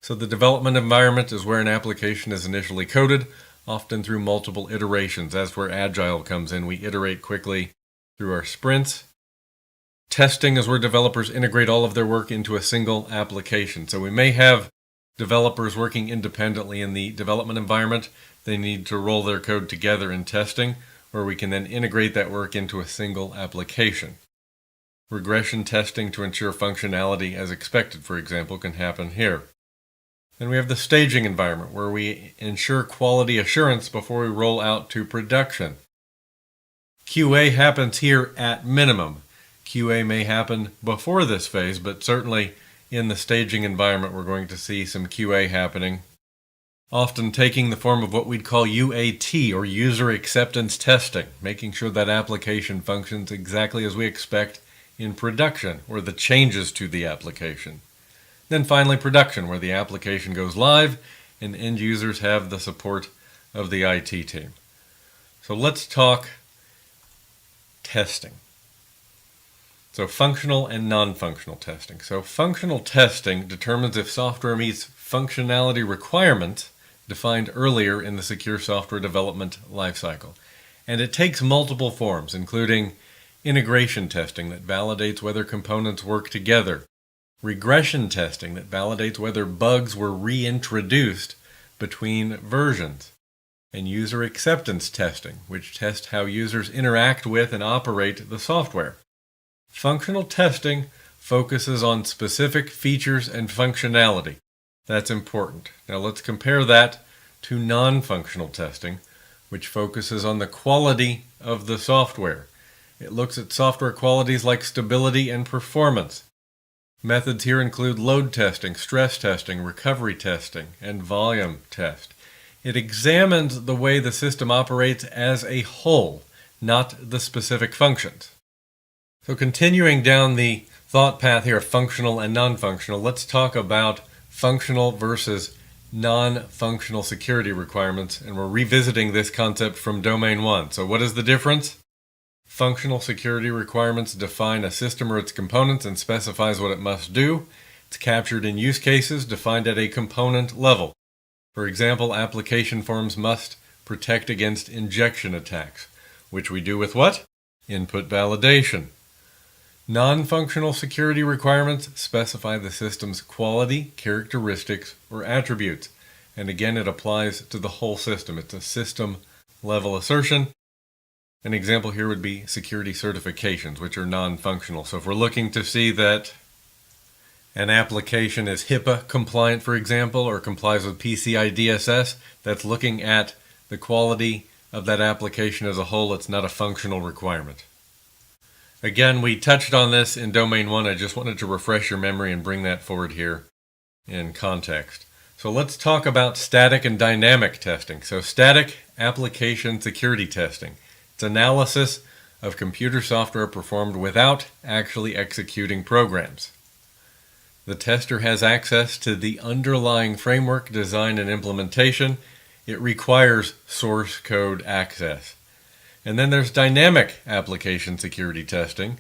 So the development environment is where an application is initially coded, often through multiple iterations. That's where Agile comes in. We iterate quickly through our sprints. Testing is where developers integrate all of their work into a single application. So we may have developers working independently in the development environment. They need to roll their code together in testing, where we can then integrate that work into a single application. Regression testing to ensure functionality as expected, for example, can happen here. Then we have the staging environment, where we ensure quality assurance before we roll out to production. QA happens here at minimum. QA may happen before this phase, but certainly in the staging environment we're going to see some QA happening, often taking the form of what we'd call UAT, or user acceptance testing, making sure that application functions exactly as we expect in production, or the changes to the application. Then finally production, where the application goes live and end users have the support of the IT team. So let's talk testing. So functional and non-functional testing. So functional testing determines if software meets functionality requirements defined earlier in the secure software development lifecycle. And it takes multiple forms, including integration testing that validates whether components work together, regression testing that validates whether bugs were reintroduced between versions, and user acceptance testing, which tests how users interact with and operate the software. Functional testing focuses on specific features and functionality. That's important. Now let's compare that to non-functional testing, which focuses on the quality of the software. It looks at software qualities like stability and performance. Methods here include load testing, stress testing, recovery testing, and volume test. It examines the way the system operates as a whole, not the specific functions. So continuing down the thought path here of functional and non-functional, let's talk about functional versus non-functional security requirements, and we're revisiting this concept from Domain 1. So what is the difference? Functional security requirements define a system or its components and specifies what it must do. It's captured in use cases defined at a component level. For example, application forms must protect against injection attacks, which we do with what? Input validation. Non-functional security requirements specify the system's quality, characteristics, or attributes. And again, it applies to the whole system. It's a system-level assertion. An example here would be security certifications, which are non-functional. So if we're looking to see that an application is HIPAA compliant, for example, or complies with PCI DSS, that's looking at the quality of that application as a whole. It's not a functional requirement. Again, we touched on this in Domain 1. I just wanted to refresh your memory and bring that forward here in context. So let's talk about static and dynamic testing. So static application security testing. It's analysis of computer software performed without actually executing programs. The tester has access to the underlying framework, design, and implementation. It requires source code access. And then there's dynamic application security testing,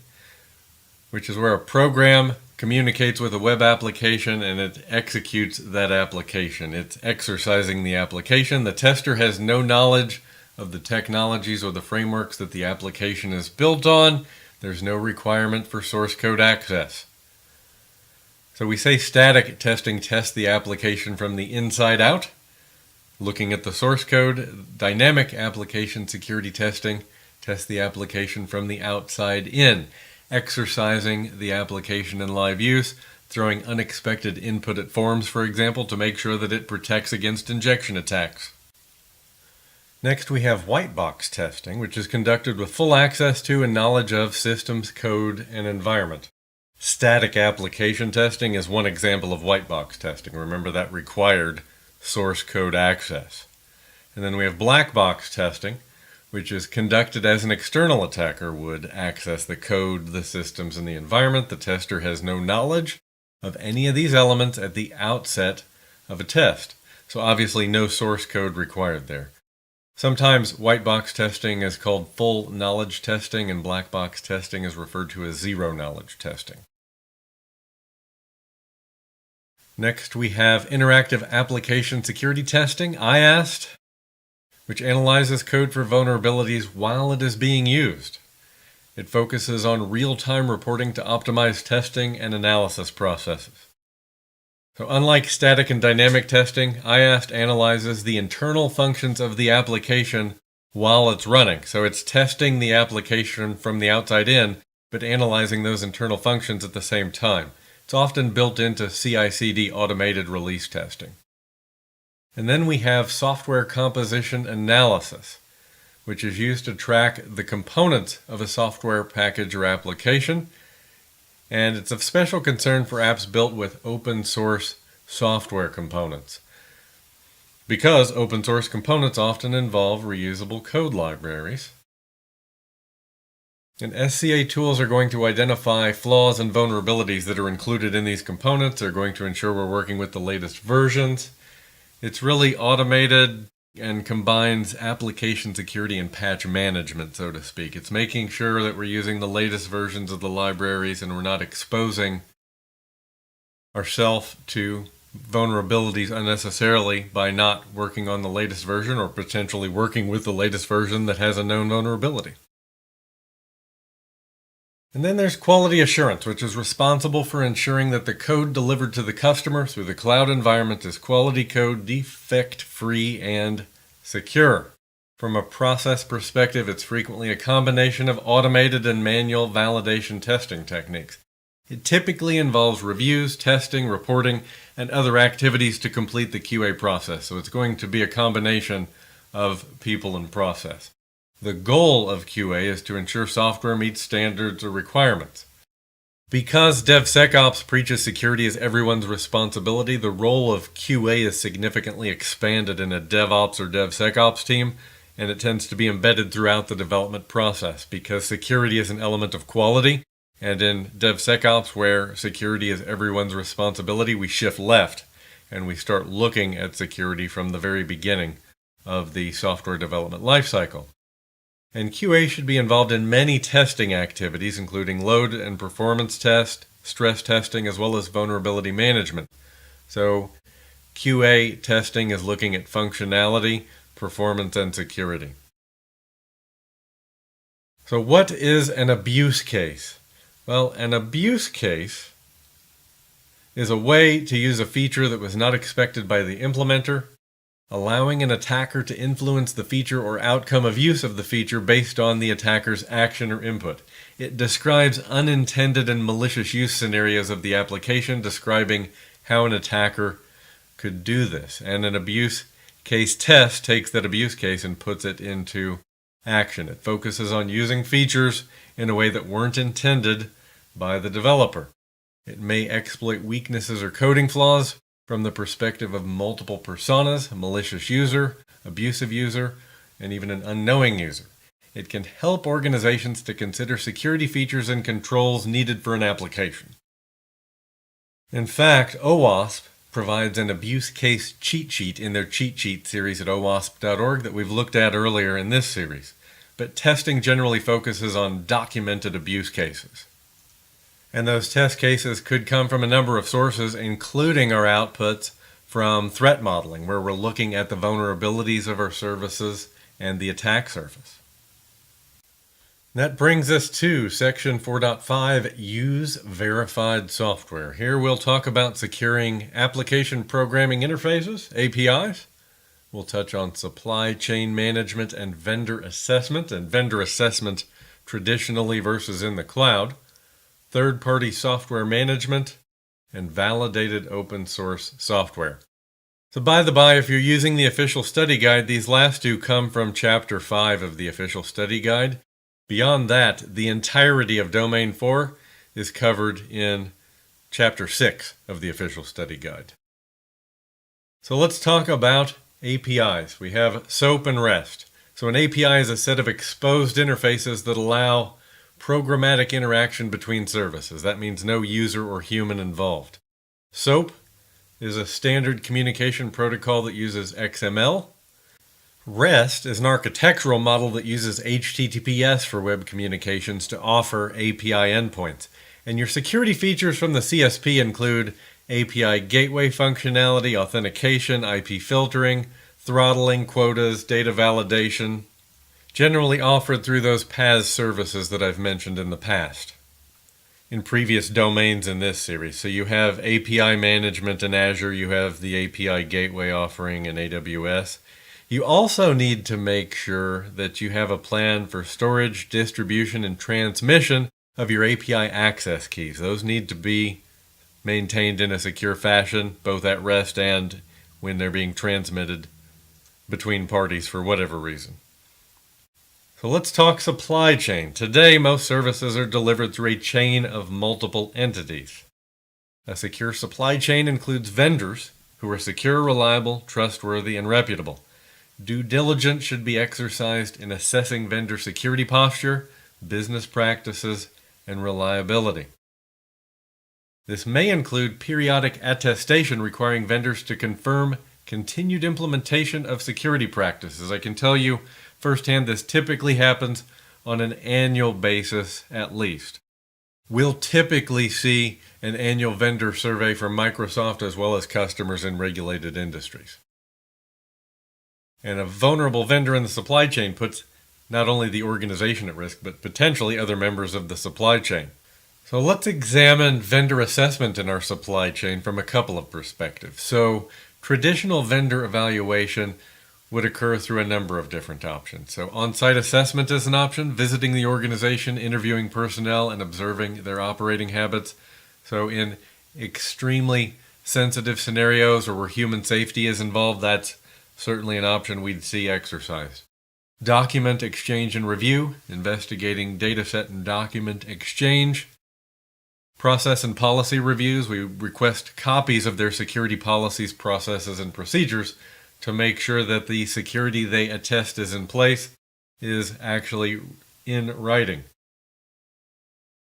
which is where a program communicates with a web application and it executes that application. It's exercising the application. The tester has no knowledge of the technologies or the frameworks that the application is built on. There's no requirement for source code access. So we say static testing tests the application from the inside out. Looking at the source code, dynamic application security testing tests the application from the outside in, exercising the application in live use, throwing unexpected input at forms, for example, to make sure that it protects against injection attacks. Next, we have white box testing, which is conducted with full access to and knowledge of systems, code, and environment. Static application testing is one example of white box testing. Remember, that required source code access. And then we have black box testing, which is conducted as an external attacker would access the code, the systems, and the environment. The tester has no knowledge of any of these elements at the outset of a test. So obviously no source code required there. Sometimes white box testing is called full knowledge testing, and black box testing is referred to as zero knowledge testing. Next, we have interactive application security testing, IAST, which analyzes code for vulnerabilities while it is being used. It focuses on real-time reporting to optimize testing and analysis processes. So unlike static and dynamic testing, IAST analyzes the internal functions of the application while it's running. So it's testing the application from the outside in, but analyzing those internal functions at the same time. It's often built into CI/CD automated release testing. And then we have software composition analysis, which is used to track the components of a software package or application. And it's of special concern for apps built with open source software components, because open source components often involve reusable code libraries. And SCA tools are going to identify flaws and vulnerabilities that are included in these components. They're going to ensure we're working with the latest versions. It's really automated and combines application security and patch management, so to speak. It's making sure that we're using the latest versions of the libraries and we're not exposing ourselves to vulnerabilities unnecessarily by not working on the latest version or potentially working with the latest version that has a known vulnerability. And then there's quality assurance, which is responsible for ensuring that the code delivered to the customer through the cloud environment is quality code, defect-free, and secure. From a process perspective, it's frequently a combination of automated and manual validation testing techniques. It typically involves reviews, testing, reporting, and other activities to complete the QA process. So it's going to be a combination of people and process. The goal of QA is to ensure software meets standards or requirements. Because DevSecOps preaches security as everyone's responsibility, the role of QA is significantly expanded in a DevOps or DevSecOps team, and it tends to be embedded throughout the development process because security is an element of quality. And in DevSecOps, where security is everyone's responsibility, we shift left and we start looking at security from the very beginning of the software development lifecycle. And QA should be involved in many testing activities, including load and performance test, stress testing, as well as vulnerability management. So QA testing is looking at functionality, performance, and security. So what is an abuse case? Well, an abuse case is a way to use a feature that was not expected by the implementer, allowing an attacker to influence the feature or outcome of use of the feature based on the attacker's action or input. It describes unintended and malicious use scenarios of the application, describing how an attacker could do this. And an abuse case test takes that abuse case and puts it into action. It focuses on using features in a way that weren't intended by the developer. It may exploit weaknesses or coding flaws from the perspective of multiple personas, a malicious user, abusive user, and even an unknowing user. It can help organizations to consider security features and controls needed for an application. In fact, OWASP provides an abuse case cheat sheet in their cheat sheet series at owasp.org that we've looked at earlier in this series. but testing generally focuses on documented abuse cases. And those test cases could come from a number of sources, including our outputs from threat modeling, where we're looking at the vulnerabilities of our services and the attack surface. That brings us to Section 4.5, Use Verified Software. Here we'll talk about securing application programming interfaces, APIs. We'll touch on supply chain management and vendor assessment traditionally versus in the cloud, third-party software management, and validated open source software. So by the by, if you're using the official study guide, these last two come from Chapter 5 of the official study guide. Beyond that, the entirety of Domain 4 is covered in Chapter 6 of the official study guide. So let's talk about APIs. We have SOAP and REST. So an API is a set of exposed interfaces that allow programmatic interaction between services. That means no user or human involved. SOAP is a standard communication protocol that uses XML. REST is an architectural model that uses HTTPS for web communications to offer API endpoints. And your security features from the CSP include API gateway functionality, authentication, IP filtering, throttling, quotas, data validation, generally offered through those PaaS services that I've mentioned in the past, in previous domains in this series. So you have API management in Azure, you have the API gateway offering in AWS. You also need to make sure that you have a plan for storage, distribution, and transmission of your API access keys. Those need to be maintained in a secure fashion, both at rest and when they're being transmitted between parties for whatever reason. So let's talk supply chain. Today, most services are delivered through a chain of multiple entities. A secure supply chain includes vendors who are secure, reliable, trustworthy, and reputable. Due diligence should be exercised in assessing vendor security posture, business practices, and reliability. This may include periodic attestation requiring vendors to confirm continued implementation of security practices. I can tell you firsthand this typically happens on an annual basis at least. We'll typically see an annual vendor survey from Microsoft as well as customers in regulated industries. And a vulnerable vendor in the supply chain puts not only the organization at risk, but potentially other members of the supply chain. So let's examine vendor assessment in our supply chain from a couple of perspectives. So traditional vendor evaluation would occur through a number of different options. So on-site assessment is an option, visiting the organization, interviewing personnel, and observing their operating habits. So in extremely sensitive scenarios or where human safety is involved, that's certainly an option we'd see exercised. Document exchange and review, investigating dataset and document exchange. Process and policy reviews, we request copies of their security policies, processes, and procedures to make sure that the security they attest is in place is actually in writing.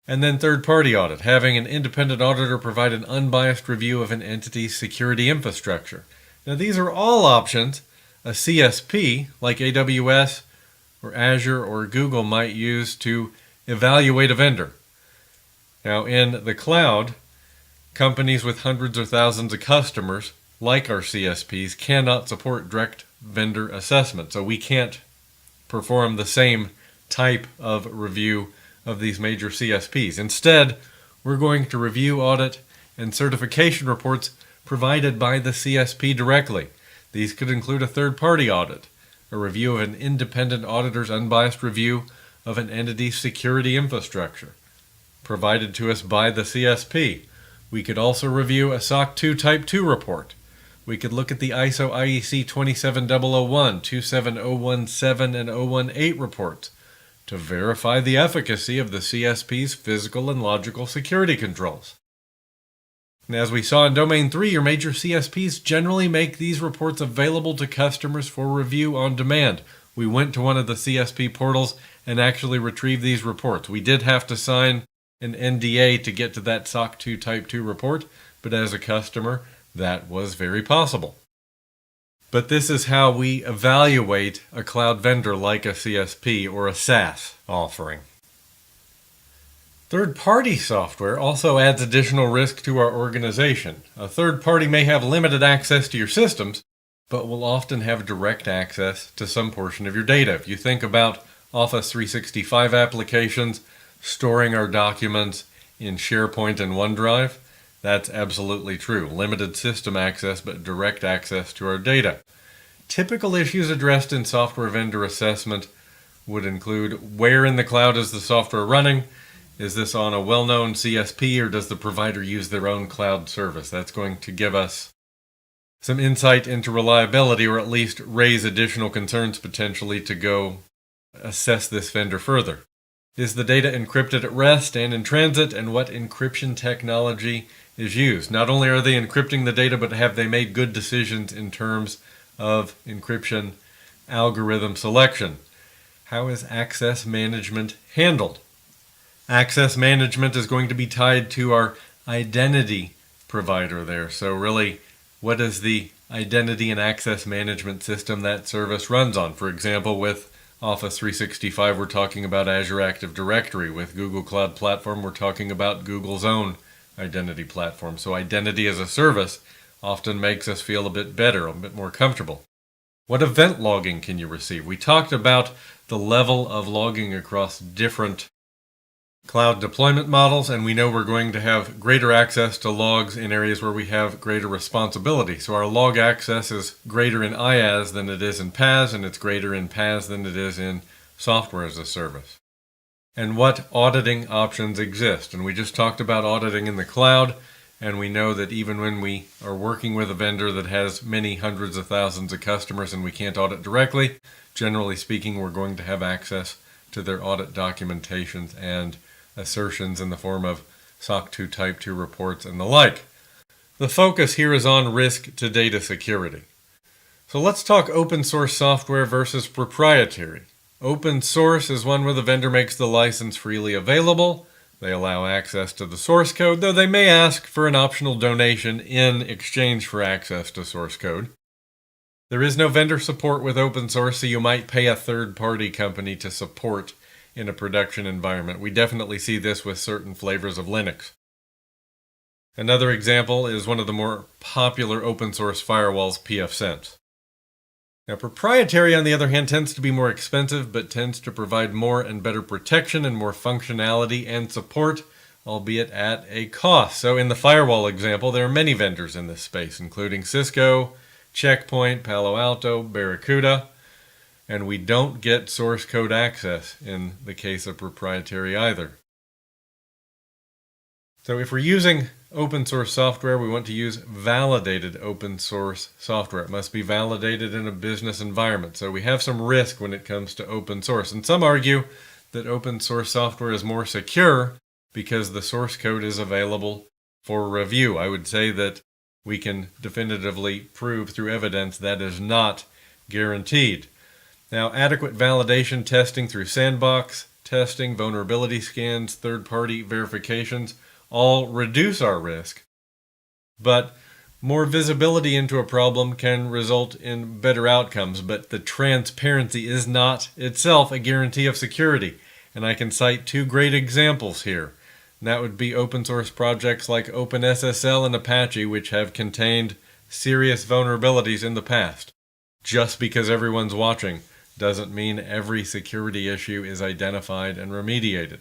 And then third-party audit, having an independent auditor provide an unbiased review of an entity's security infrastructure. Now these are all options a CSP like AWS or Azure or Google might use to evaluate a vendor. Now in the cloud, companies with hundreds or thousands of customers, like our CSPs, cannot support direct vendor assessment. So we can't perform the same type of review of these major CSPs. Instead, we're going to review, audit, and certification reports provided by the CSP directly. These could include a third-party audit, a review of an independent auditor's unbiased review of an entity's security infrastructure, provided to us by the CSP. We could also review a SOC 2 Type 2 report. We could look at the ISO IEC 27001, 27017, and 018 reports to verify the efficacy of the CSP's physical and logical security controls. And as we saw in Domain 3, your major CSPs generally make these reports available to customers for review on demand. We went to one of the CSP portals and actually retrieved these reports. We did have to sign an NDA to get to that SOC 2 Type 2 report, but as a customer, that was very possible. But this is how we evaluate a cloud vendor like a CSP or a SaaS offering. Third-party software also adds additional risk to our organization. A third party may have limited access to your systems, but will often have direct access to some portion of your data. If you think about Office 365 applications, storing our documents in SharePoint and OneDrive, that's absolutely true. Limited system access, but direct access to our data. Typical issues addressed in software vendor assessment would include where in the cloud is the software running? Is this on a well-known CSP, or does the provider use their own cloud service? That's going to give us some insight into reliability, or at least raise additional concerns potentially to go assess this vendor further. Is the data encrypted at rest and in transit, and what encryption technology is used? Not only are they encrypting the data, but have they made good decisions in terms of encryption algorithm selection? How is access management handled? Access management is going to be tied to our identity provider there. So really, what is the identity and access management system that service runs on? For example, with Office 365, we're talking about Azure Active Directory. With Google Cloud Platform, we're talking about Google's own identity platform. So identity as a service often makes us feel a bit better, a bit more comfortable. What event logging can you receive? We talked about the level of logging across different cloud deployment models, and we know we're going to have greater access to logs in areas where we have greater responsibility. So our log access is greater in IaaS than it is in PaaS, and it's greater in PaaS than it is in software as a service. And what auditing options exist? And we just talked about auditing in the cloud, and we know that even when we are working with a vendor that has many hundreds of thousands of customers and we can't audit directly, generally speaking, we're going to have access to their audit documentations and assertions in the form of SOC 2 Type 2 reports and the like. The focus here is on risk to data security. So let's talk open source software versus proprietary. Open source is one where the vendor makes the license freely available. They allow access to the source code, though they may ask for an optional donation in exchange for access to source code. There is no vendor support with open source, so you might pay a third-party company to support in a production environment. We definitely see this with certain flavors of Linux. Another example is one of the more popular open source firewalls, pfSense. Now, proprietary, on the other hand, tends to be more expensive, but tends to provide more and better protection and more functionality and support, albeit at a cost. So in the firewall example, there are many vendors in this space, including Cisco, Check Point, Palo Alto, Barracuda, and we don't get source code access in the case of proprietary either. So if we're using open source software, we want to use validated open source software. It must be validated in a business environment. So we have some risk when it comes to open source. And some argue that open source software is more secure because the source code is available for review. I would say that we can definitively prove through evidence that is not guaranteed. Now, adequate validation testing through sandbox testing, vulnerability scans, third-party verifications all reduce our risk. But more visibility into a problem can result in better outcomes, but the transparency is not itself a guarantee of security. And I can cite two great examples here. And that would be open source projects like OpenSSL and Apache, which have contained serious vulnerabilities in the past. Just because everyone's watching doesn't mean every security issue is identified and remediated.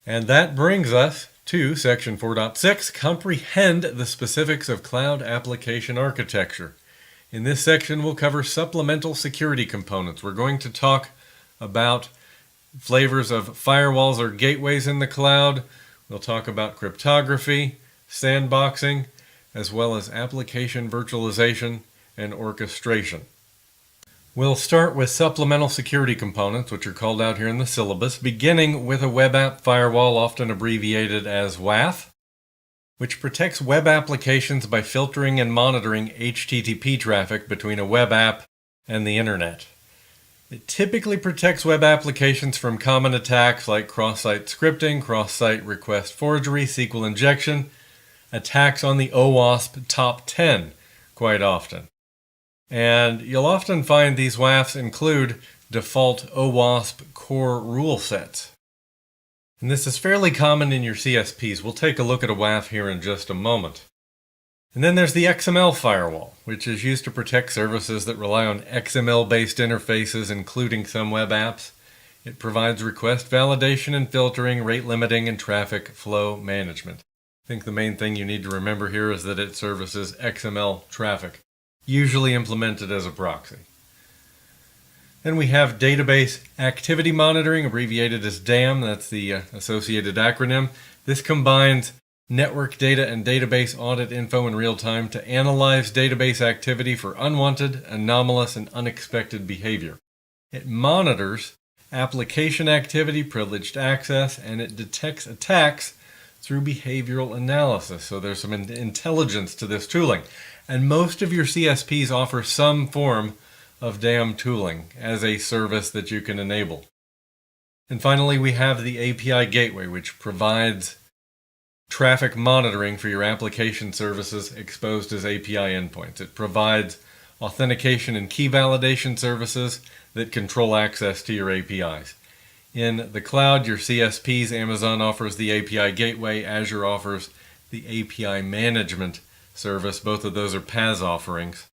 And that brings us to Section 4.6, Comprehend the Specifics of Cloud Application Architecture. In this section, we'll cover supplemental security components. We're going to talk about flavors of firewalls or gateways in the cloud. We'll talk about cryptography, sandboxing, as well as application virtualization and orchestration. We'll start with supplemental security components, which are called out here in the syllabus, beginning with a web app firewall, often abbreviated as WAF, which protects web applications by filtering and monitoring HTTP traffic between a web app and the internet. It typically protects web applications from common attacks like cross-site scripting, cross-site request forgery, SQL injection, attacks on the OWASP top 10 quite often. And you'll often find these WAFs include default OWASP core rule sets. And this is fairly common in your CSPs. We'll take a look at a WAF here in just a moment. And then there's the XML firewall, which is used to protect services that rely on XML-based interfaces, including some web apps. It provides request validation and filtering, rate limiting, and traffic flow management. I think the main thing you need to remember here is that it services XML traffic, usually implemented as a proxy. Then we have database activity monitoring, abbreviated as DAM. That's the associated acronym. This combines network data and database audit info in real time to analyze database activity for unwanted, anomalous, and unexpected behavior. It monitors application activity, privileged access, and it detects attacks through behavioral analysis. So there's some intelligence to this tooling. And most of your CSPs offer some form of DAM tooling as a service that you can enable. And finally, we have the API gateway, which provides traffic monitoring for your application services exposed as API endpoints. It provides authentication and key validation services that control access to your APIs. In the cloud, your CSPs, Amazon offers the API gateway, Azure offers the API management service. Both of those are PaaS offerings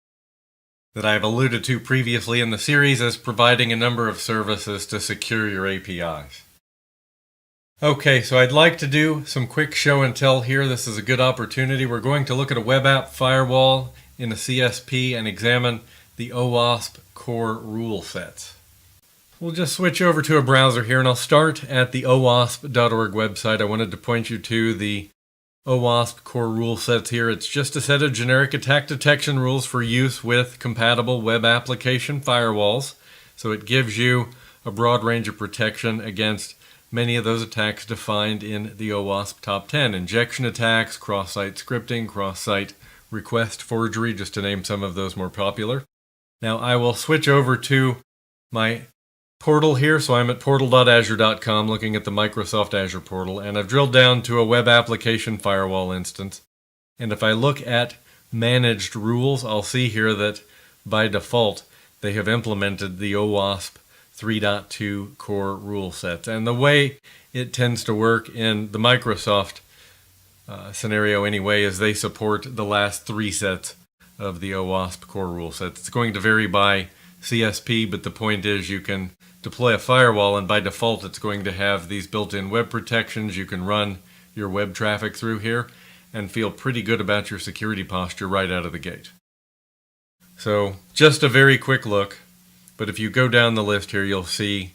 that I've alluded to previously in the series as providing a number of services to secure your APIs. Okay, so I'd like to do some quick show and tell here. This is a good opportunity. We're going to look at a web app firewall in a CSP and examine the OWASP core rule sets. We'll just switch over to a browser here, and I'll start at the OWASP.org website. I wanted to point you to the OWASP core rule sets here. It's just a set of generic attack detection rules for use with compatible web application firewalls. So it gives you a broad range of protection against many of those attacks defined in the OWASP Top 10. Injection attacks, cross-site scripting, cross-site request forgery, just to name some of those more popular. Now I will switch over to my portal here. So I'm at portal.azure.com looking at the Microsoft Azure portal, and I've drilled down to a web application firewall instance. And if I look at managed rules, I'll see here that by default they have implemented the OWASP 3.2 core rule sets. And the way it tends to work in the Microsoft scenario anyway is they support the last 3 sets of the OWASP core rule sets. It's going to vary by CSP, but the point is you can deploy a firewall, and by default it's going to have these built-in web protections. You can run your web traffic through here and feel pretty good about your security posture right out of the gate. So just a very quick look. But if you go down the list here, you'll see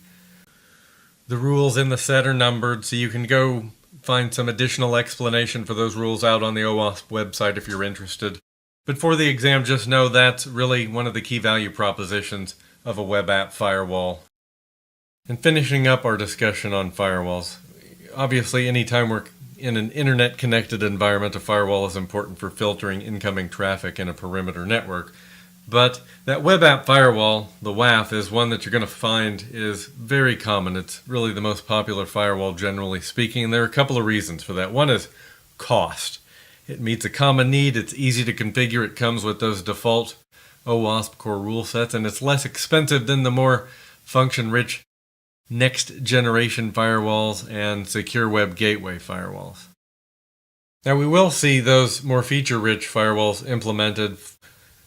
the rules in the set are numbered, so you can go find some additional explanation for those rules out on the OWASP website if you're interested. But for the exam, just know that's really one of the key value propositions of a web app firewall. And finishing up our discussion on firewalls, obviously anytime we're in an internet-connected environment, a firewall is important for filtering incoming traffic in a perimeter network. But that web app firewall, the WAF, is one that you're going to find is very common. It's really the most popular firewall generally speaking, and there are a couple of reasons for that. One is cost. It meets a common need, it's easy to configure, it comes with those default OWASP core rule sets, and it's less expensive than the more function-rich next generation firewalls and secure web gateway firewalls. Now we will see those more feature-rich firewalls implemented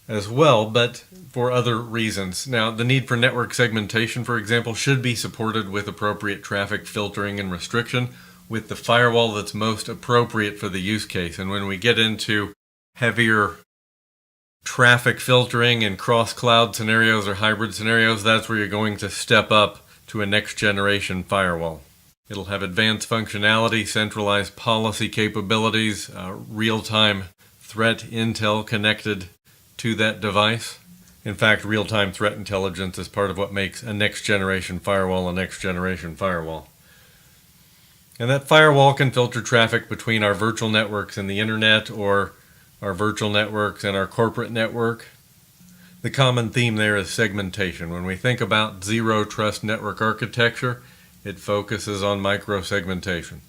as well, but for other reasons. Now, the need for network segmentation, for example, should be supported with appropriate traffic filtering and restriction with the firewall that's most appropriate for the use case. And when we get into heavier traffic filtering and cross-cloud scenarios or hybrid scenarios, that's where you're going to step up to a next-generation firewall. It'll have advanced functionality, centralized policy capabilities, real-time threat intel connected to that device. In fact, real-time threat intelligence is part of what makes a next-generation firewall a next-generation firewall. And that firewall can filter traffic between our virtual networks and the internet, or our virtual networks and our corporate network. The common theme there is segmentation. When we think about zero-trust network architecture, it focuses on micro-segmentation.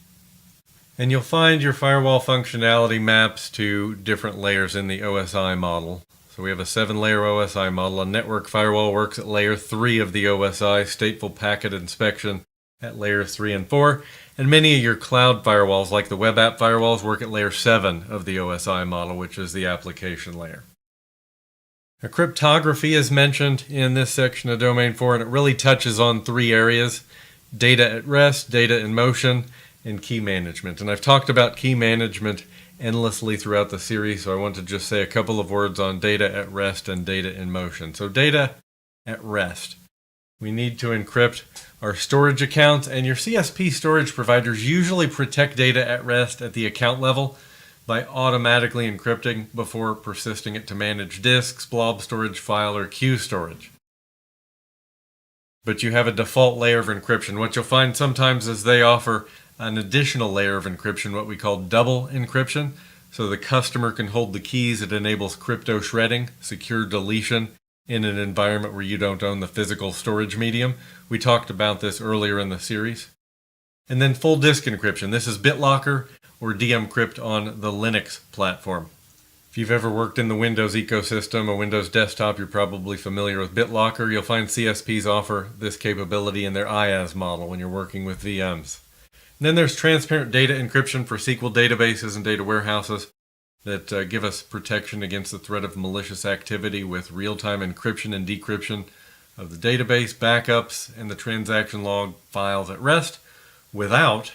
And you'll find your firewall functionality maps to different layers in the OSI model. So we have a 7-layer OSI model. A network firewall works at layer 3 of the OSI, stateful packet inspection at layer 3 and 4, and many of your cloud firewalls, like the web app firewalls, work at layer 7 of the OSI model, which is the application layer. Now, cryptography is mentioned in this section of Domain 4, and it really touches on 3 areas: data at rest, data in motion, and key management. And I've talked about key management endlessly throughout the series, so I want to just say a couple of words on data at rest and data in motion. So data at rest. We need to encrypt our storage accounts, and your CSP storage providers usually protect data at rest at the account level by automatically encrypting before persisting it to manage disks, blob storage, file, or queue storage. But you have a default layer of encryption. What you'll find sometimes is they offer an additional layer of encryption, what we call double encryption. So the customer can hold the keys. It enables crypto shredding, secure deletion in an environment where you don't own the physical storage medium. We talked about this earlier in the series. And then full disk encryption. This is BitLocker or dmcrypt on the Linux platform. If you've ever worked in the Windows ecosystem, a Windows desktop, you're probably familiar with BitLocker. You'll find CSPs offer this capability in their IaaS model when you're working with VMs. And then there's transparent data encryption for SQL databases and data warehouses that give us protection against the threat of malicious activity with real-time encryption and decryption of the database, backups, and the transaction log files at rest without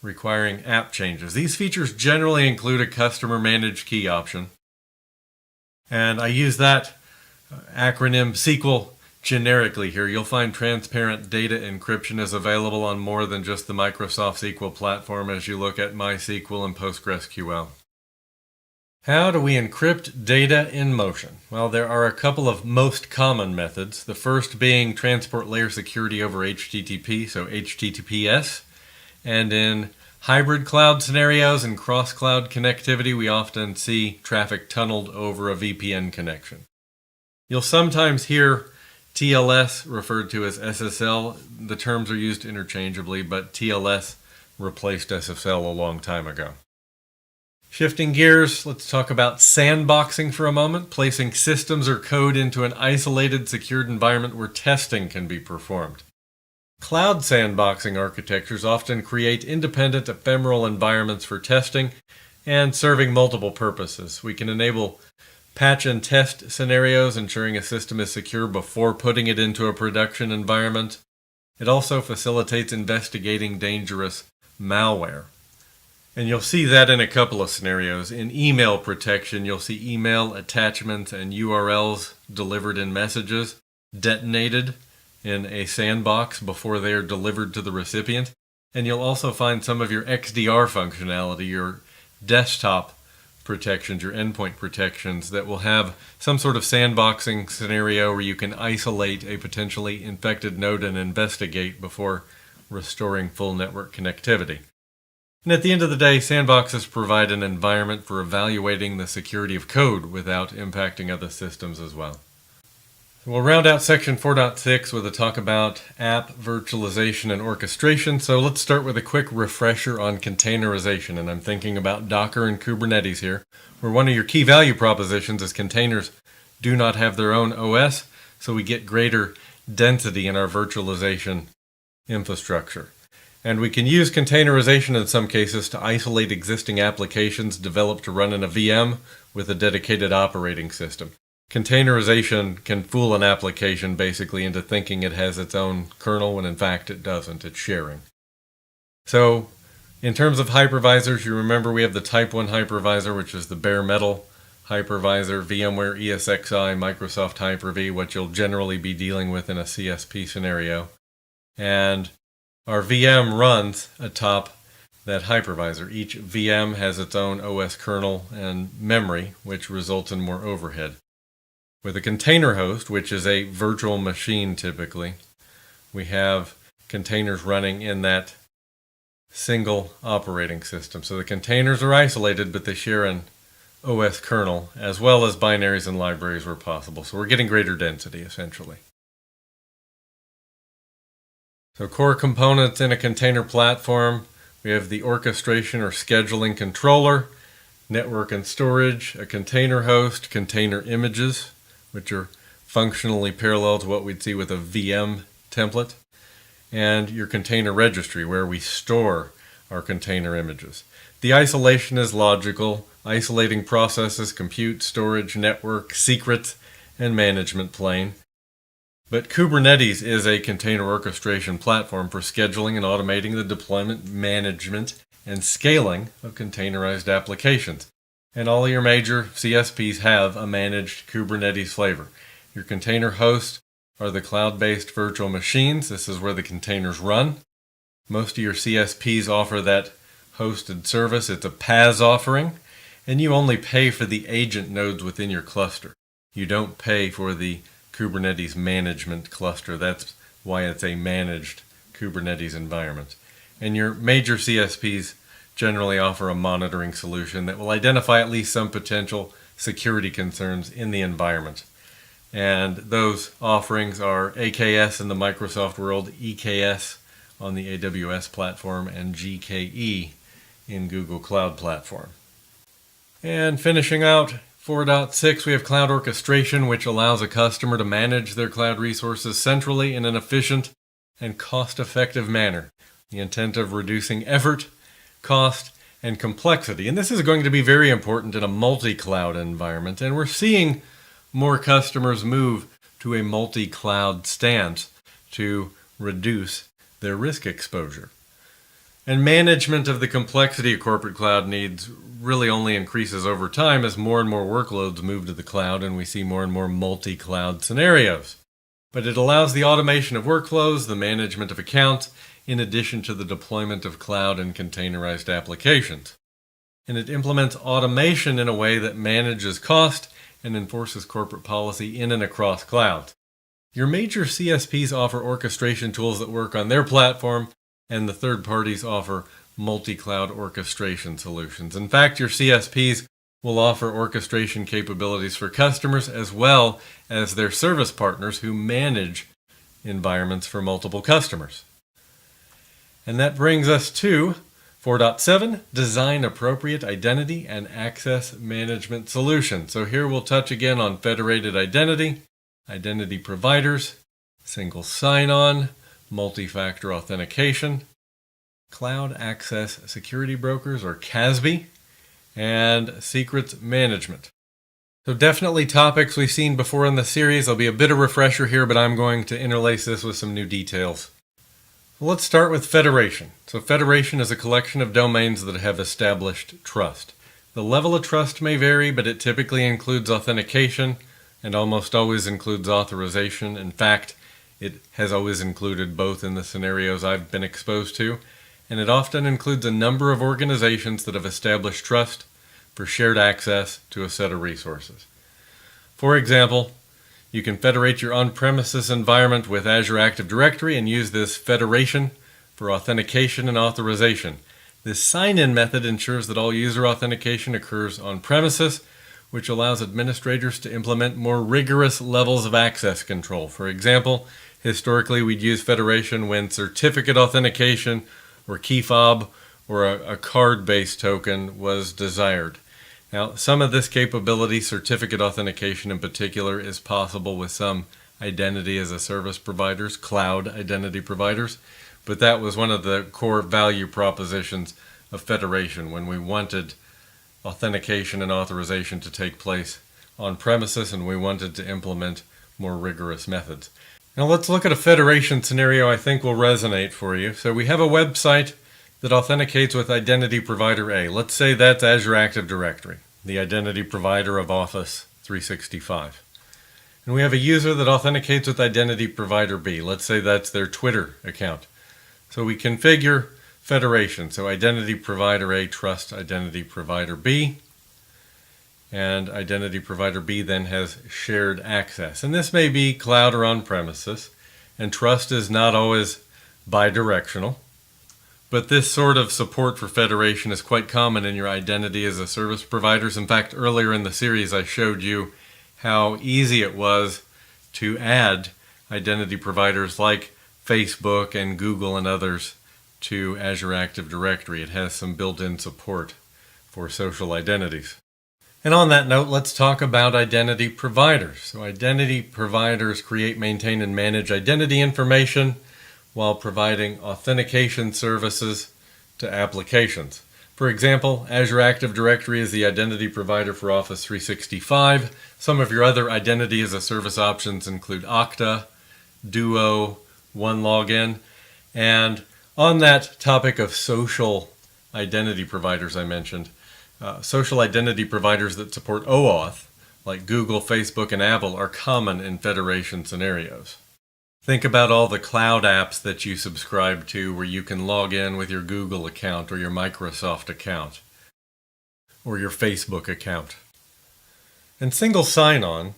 requiring app changes. These features generally include a customer managed key option. And I use that acronym SQL generically here. You'll find transparent data encryption is available on more than just the Microsoft SQL platform as you look at MySQL and PostgreSQL. How do we encrypt data in motion? Well, there are a couple of most common methods. The first being transport layer security over HTTP, so HTTPS. And in hybrid cloud scenarios and cross-cloud connectivity, we often see traffic tunneled over a VPN connection. You'll sometimes hear TLS referred to as SSL. The terms are used interchangeably, but TLS replaced SSL a long time ago. Shifting gears, let's talk about sandboxing for a moment, placing systems or code into an isolated, secured environment where testing can be performed. Cloud sandboxing architectures often create independent, ephemeral environments for testing and serving multiple purposes. We can enable patch and test scenarios, ensuring a system is secure before putting it into a production environment. It also facilitates investigating dangerous malware. And you'll see that in a couple of scenarios. In email protection, you'll see email attachments and URLs delivered in messages detonated in a sandbox before they are delivered to the recipient. And you'll also find some of your XDR functionality, your desktop protections, your endpoint protections that will have some sort of sandboxing scenario where you can isolate a potentially infected node and investigate before restoring full network connectivity. And at the end of the day, sandboxes provide an environment for evaluating the security of code without impacting other systems as well. We'll round out section 4.6 with a talk about app virtualization and orchestration. So let's start with a quick refresher on containerization. And I'm thinking about Docker and Kubernetes here, where one of your key value propositions is containers do not have their own OS, so we get greater density in our virtualization infrastructure. And we can use containerization in some cases to isolate existing applications developed to run in a VM with a dedicated operating system. Containerization can fool an application basically into thinking it has its own kernel when in fact it doesn't. It's sharing. So in terms of hypervisors, you remember we have the Type 1 hypervisor, which is the bare metal hypervisor, VMware ESXi, Microsoft Hyper-V, what you'll generally be dealing with in a CSP scenario. And our VM runs atop that hypervisor. Each VM has its own OS kernel and memory, which results in more overhead. With a container host, which is a virtual machine typically, we have containers running in that single operating system. So the containers are isolated, but they share an OS kernel, as well as binaries and libraries where possible. So we're getting greater density, essentially. So core components in a container platform, we have the orchestration or scheduling controller. network and storage, a container host, container images, which are functionally parallel to what we'd see with a VM template, and your container registry, where we store our container images. The isolation is logical, isolating processes, compute, storage, network, secrets, and management plane. But Kubernetes is a container orchestration platform for scheduling and automating the deployment, management, and scaling of containerized applications. And all your major CSPs have a managed Kubernetes flavor. Your container hosts are the cloud-based virtual machines. This is where the containers run. Most of your CSPs offer that hosted service. It's a PaaS offering, and you only pay for the agent nodes within your cluster. You don't pay for the Kubernetes management cluster. That's why it's a managed Kubernetes environment. And your major CSPs generally offer a monitoring solution that will identify at least some potential security concerns in the environment. And those offerings are AKS in the Microsoft world, EKS on the AWS platform, and GKE in Google Cloud Platform. And finishing out 4.6, we have cloud orchestration, which allows a customer to manage their cloud resources centrally in an efficient and cost-effective manner. The intent of reducing effort, cost, and complexity. And this is going to be very important in a multi-cloud environment. And we're seeing more customers move to a multi-cloud stance to reduce their risk exposure. And management of the complexity of corporate cloud needs really only increases over time as more and more workloads move to the cloud and we see more and more multi-cloud scenarios. But it allows the automation of workflows, the management of accounts, in addition to the deployment of cloud and containerized applications. And it implements automation in a way that manages cost and enforces corporate policy in and across clouds. Your major CSPs offer orchestration tools that work on their platform, and the third parties offer multi-cloud orchestration solutions. In fact, your CSPs will offer orchestration capabilities for customers as well as their service partners who manage environments for multiple customers. And that brings us to 4.7, design appropriate identity and access management solutions. So here we'll touch again on federated identity, identity providers, single sign-on, multi-factor authentication, cloud access security brokers or CASB, and secrets management. So definitely topics we've seen before in the series. There'll be a bit of refresher here, but I'm going to interlace this with some new details. Let's start with federation. So federation is a collection of domains that have established trust. The level of trust may vary, but it typically includes authentication and almost always includes authorization. In fact, it has always included both in the scenarios I've been exposed to, and it often includes a number of organizations that have established trust for shared access to a set of resources. For example, you can federate your on-premises environment with Azure Active Directory and use this federation for authentication and authorization. This sign-in method ensures that all user authentication occurs on premises, which allows administrators to implement more rigorous levels of access control. For example, historically we'd use federation when certificate authentication or key fob or a card-based token was desired. Now, some of this capability, certificate authentication in particular, is possible with some identity as a service providers, cloud identity providers, but that was one of the core value propositions of federation when we wanted authentication and authorization to take place on premises and we wanted to implement more rigorous methods. Now let's look at a federation scenario I think will resonate for you. So we have a website that authenticates with identity provider A. Let's say that's Azure Active Directory, the identity provider of Office 365. And we have a user that authenticates with identity provider B. Let's say that's their Twitter account. So we configure federation. So identity provider A trusts identity provider B, and identity provider B then has shared access. And this may be cloud or on-premises, and trust is not always bidirectional. But this sort of support for federation is quite common in your identity as a service providers. In fact, earlier in the series I showed you how easy it was to add identity providers like Facebook and Google and others to Azure Active Directory. It has some built-in support for social identities. And on that note, let's talk about identity providers. So identity providers create, maintain, and manage identity information while providing authentication services to applications. For example, Azure Active Directory is the identity provider for Office 365. Some of your other identity as a service options include Okta, Duo, OneLogin. And on that topic of social identity providers I mentioned, social identity providers that support OAuth, like Google, Facebook, and Apple, are common in federation scenarios. Think about all the cloud apps that you subscribe to where you can log in with your Google account or your Microsoft account or your Facebook account. And single sign-on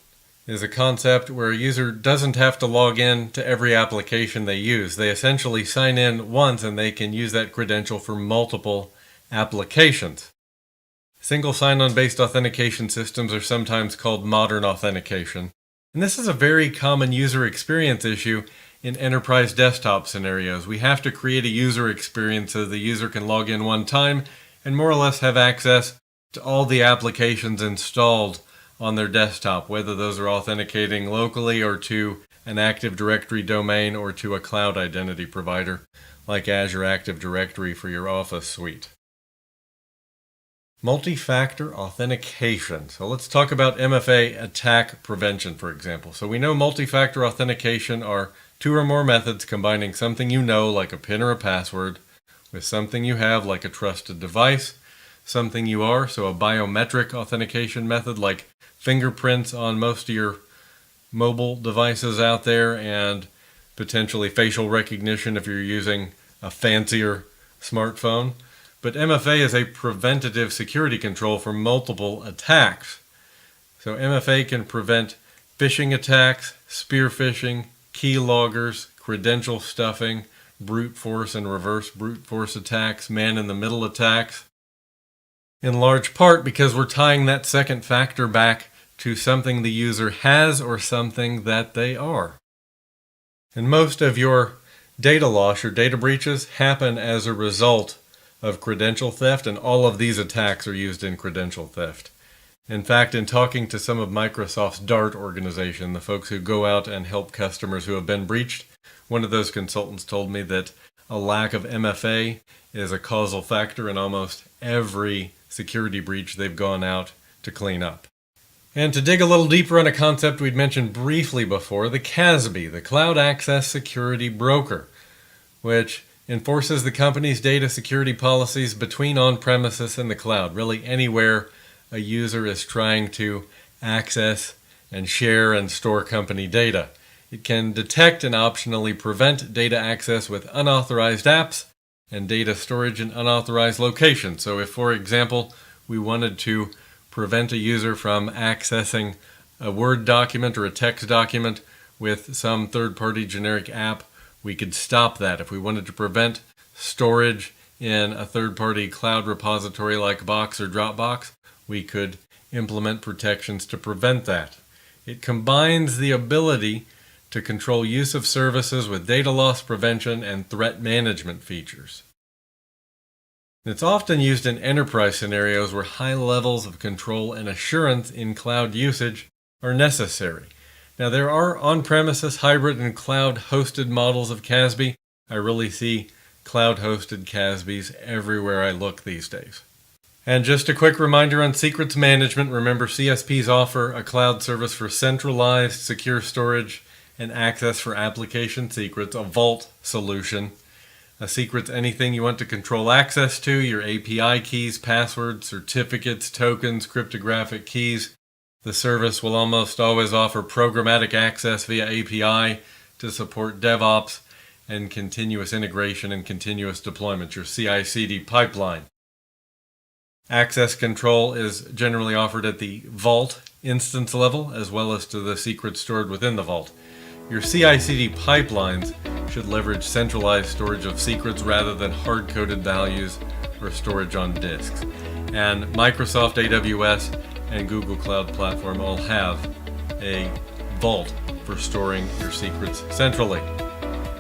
is a concept where a user doesn't have to log in to every application they use. They essentially sign in once and they can use that credential for multiple applications. Single sign-on based authentication systems are sometimes called modern authentication. And this is a very common user experience issue in enterprise desktop scenarios. We have to create a user experience so the user can log in one time and more or less have access to all the applications installed on their desktop, whether those are authenticating locally or to an Active Directory domain or to a cloud identity provider like Azure Active Directory for your Office suite. Multi-factor authentication. So let's talk about MFA attack prevention, for example. So we know multi-factor authentication are two or more methods combining something you know, like a PIN or a password, with something you have, like a trusted device, something you are, so a biometric authentication method like fingerprints on most of your mobile devices out there, and potentially facial recognition if you're using a fancier smartphone. But MFA is a preventative security control for multiple attacks. So MFA can prevent phishing attacks, spear phishing, keyloggers, credential stuffing, brute force and reverse brute force attacks, man-in-the-middle attacks. In large part because we're tying that second factor back to something the user has or something that they are. And most of your data loss or data breaches happen as a result of credential theft, and all of these attacks are used in credential theft. In fact, in talking to some of Microsoft's DART organization, the folks who go out and help customers who have been breached, one of those consultants told me that a lack of MFA is a causal factor in almost every security breach they've gone out to clean up. And to dig a little deeper on a concept we'd mentioned briefly before, the CASB, the Cloud Access Security Broker, which enforces the company's data security policies between on-premises and the cloud, really anywhere a user is trying to access and share and store company data. It can detect and optionally prevent data access with unauthorized apps and data storage in unauthorized locations. So if, for example, we wanted to prevent a user from accessing a Word document or a text document with some third-party generic app, we could stop that. If we wanted to prevent storage in a third-party cloud repository like Box or Dropbox, we could implement protections to prevent that. It combines the ability to control use of services with data loss prevention and threat management features. It's often used in enterprise scenarios where high levels of control and assurance in cloud usage are necessary. Now, there are on-premises, hybrid, and cloud-hosted models of CASB. I really see cloud-hosted CASBs everywhere I look these days. And just a quick reminder on secrets management. Remember, CSPs offer a cloud service for centralized, secure storage and access for application secrets, a vault solution. A secret's anything you want to control access to, your API keys, passwords, certificates, tokens, cryptographic keys. The service will almost always offer programmatic access via API to support DevOps and continuous integration and continuous deployment, your CI/CD pipeline. Access control is generally offered at the vault instance level as well as to the secrets stored within the vault. Your CI/CD pipelines should leverage centralized storage of secrets rather than hard-coded values or storage on disks. And Microsoft AWS and Google Cloud Platform all have a vault for storing your secrets centrally.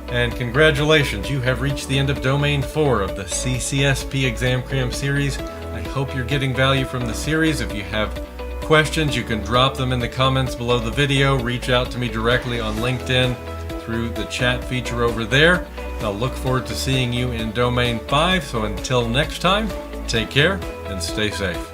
And congratulations, you have reached the end of Domain 4 of the CCSP Exam Cram series I hope you're getting value from the series. If you have questions, you can drop them in the comments below the video. Reach out to me directly on LinkedIn through the chat feature over there. I'll look forward to seeing you in Domain 5. So until next time, take care and stay safe.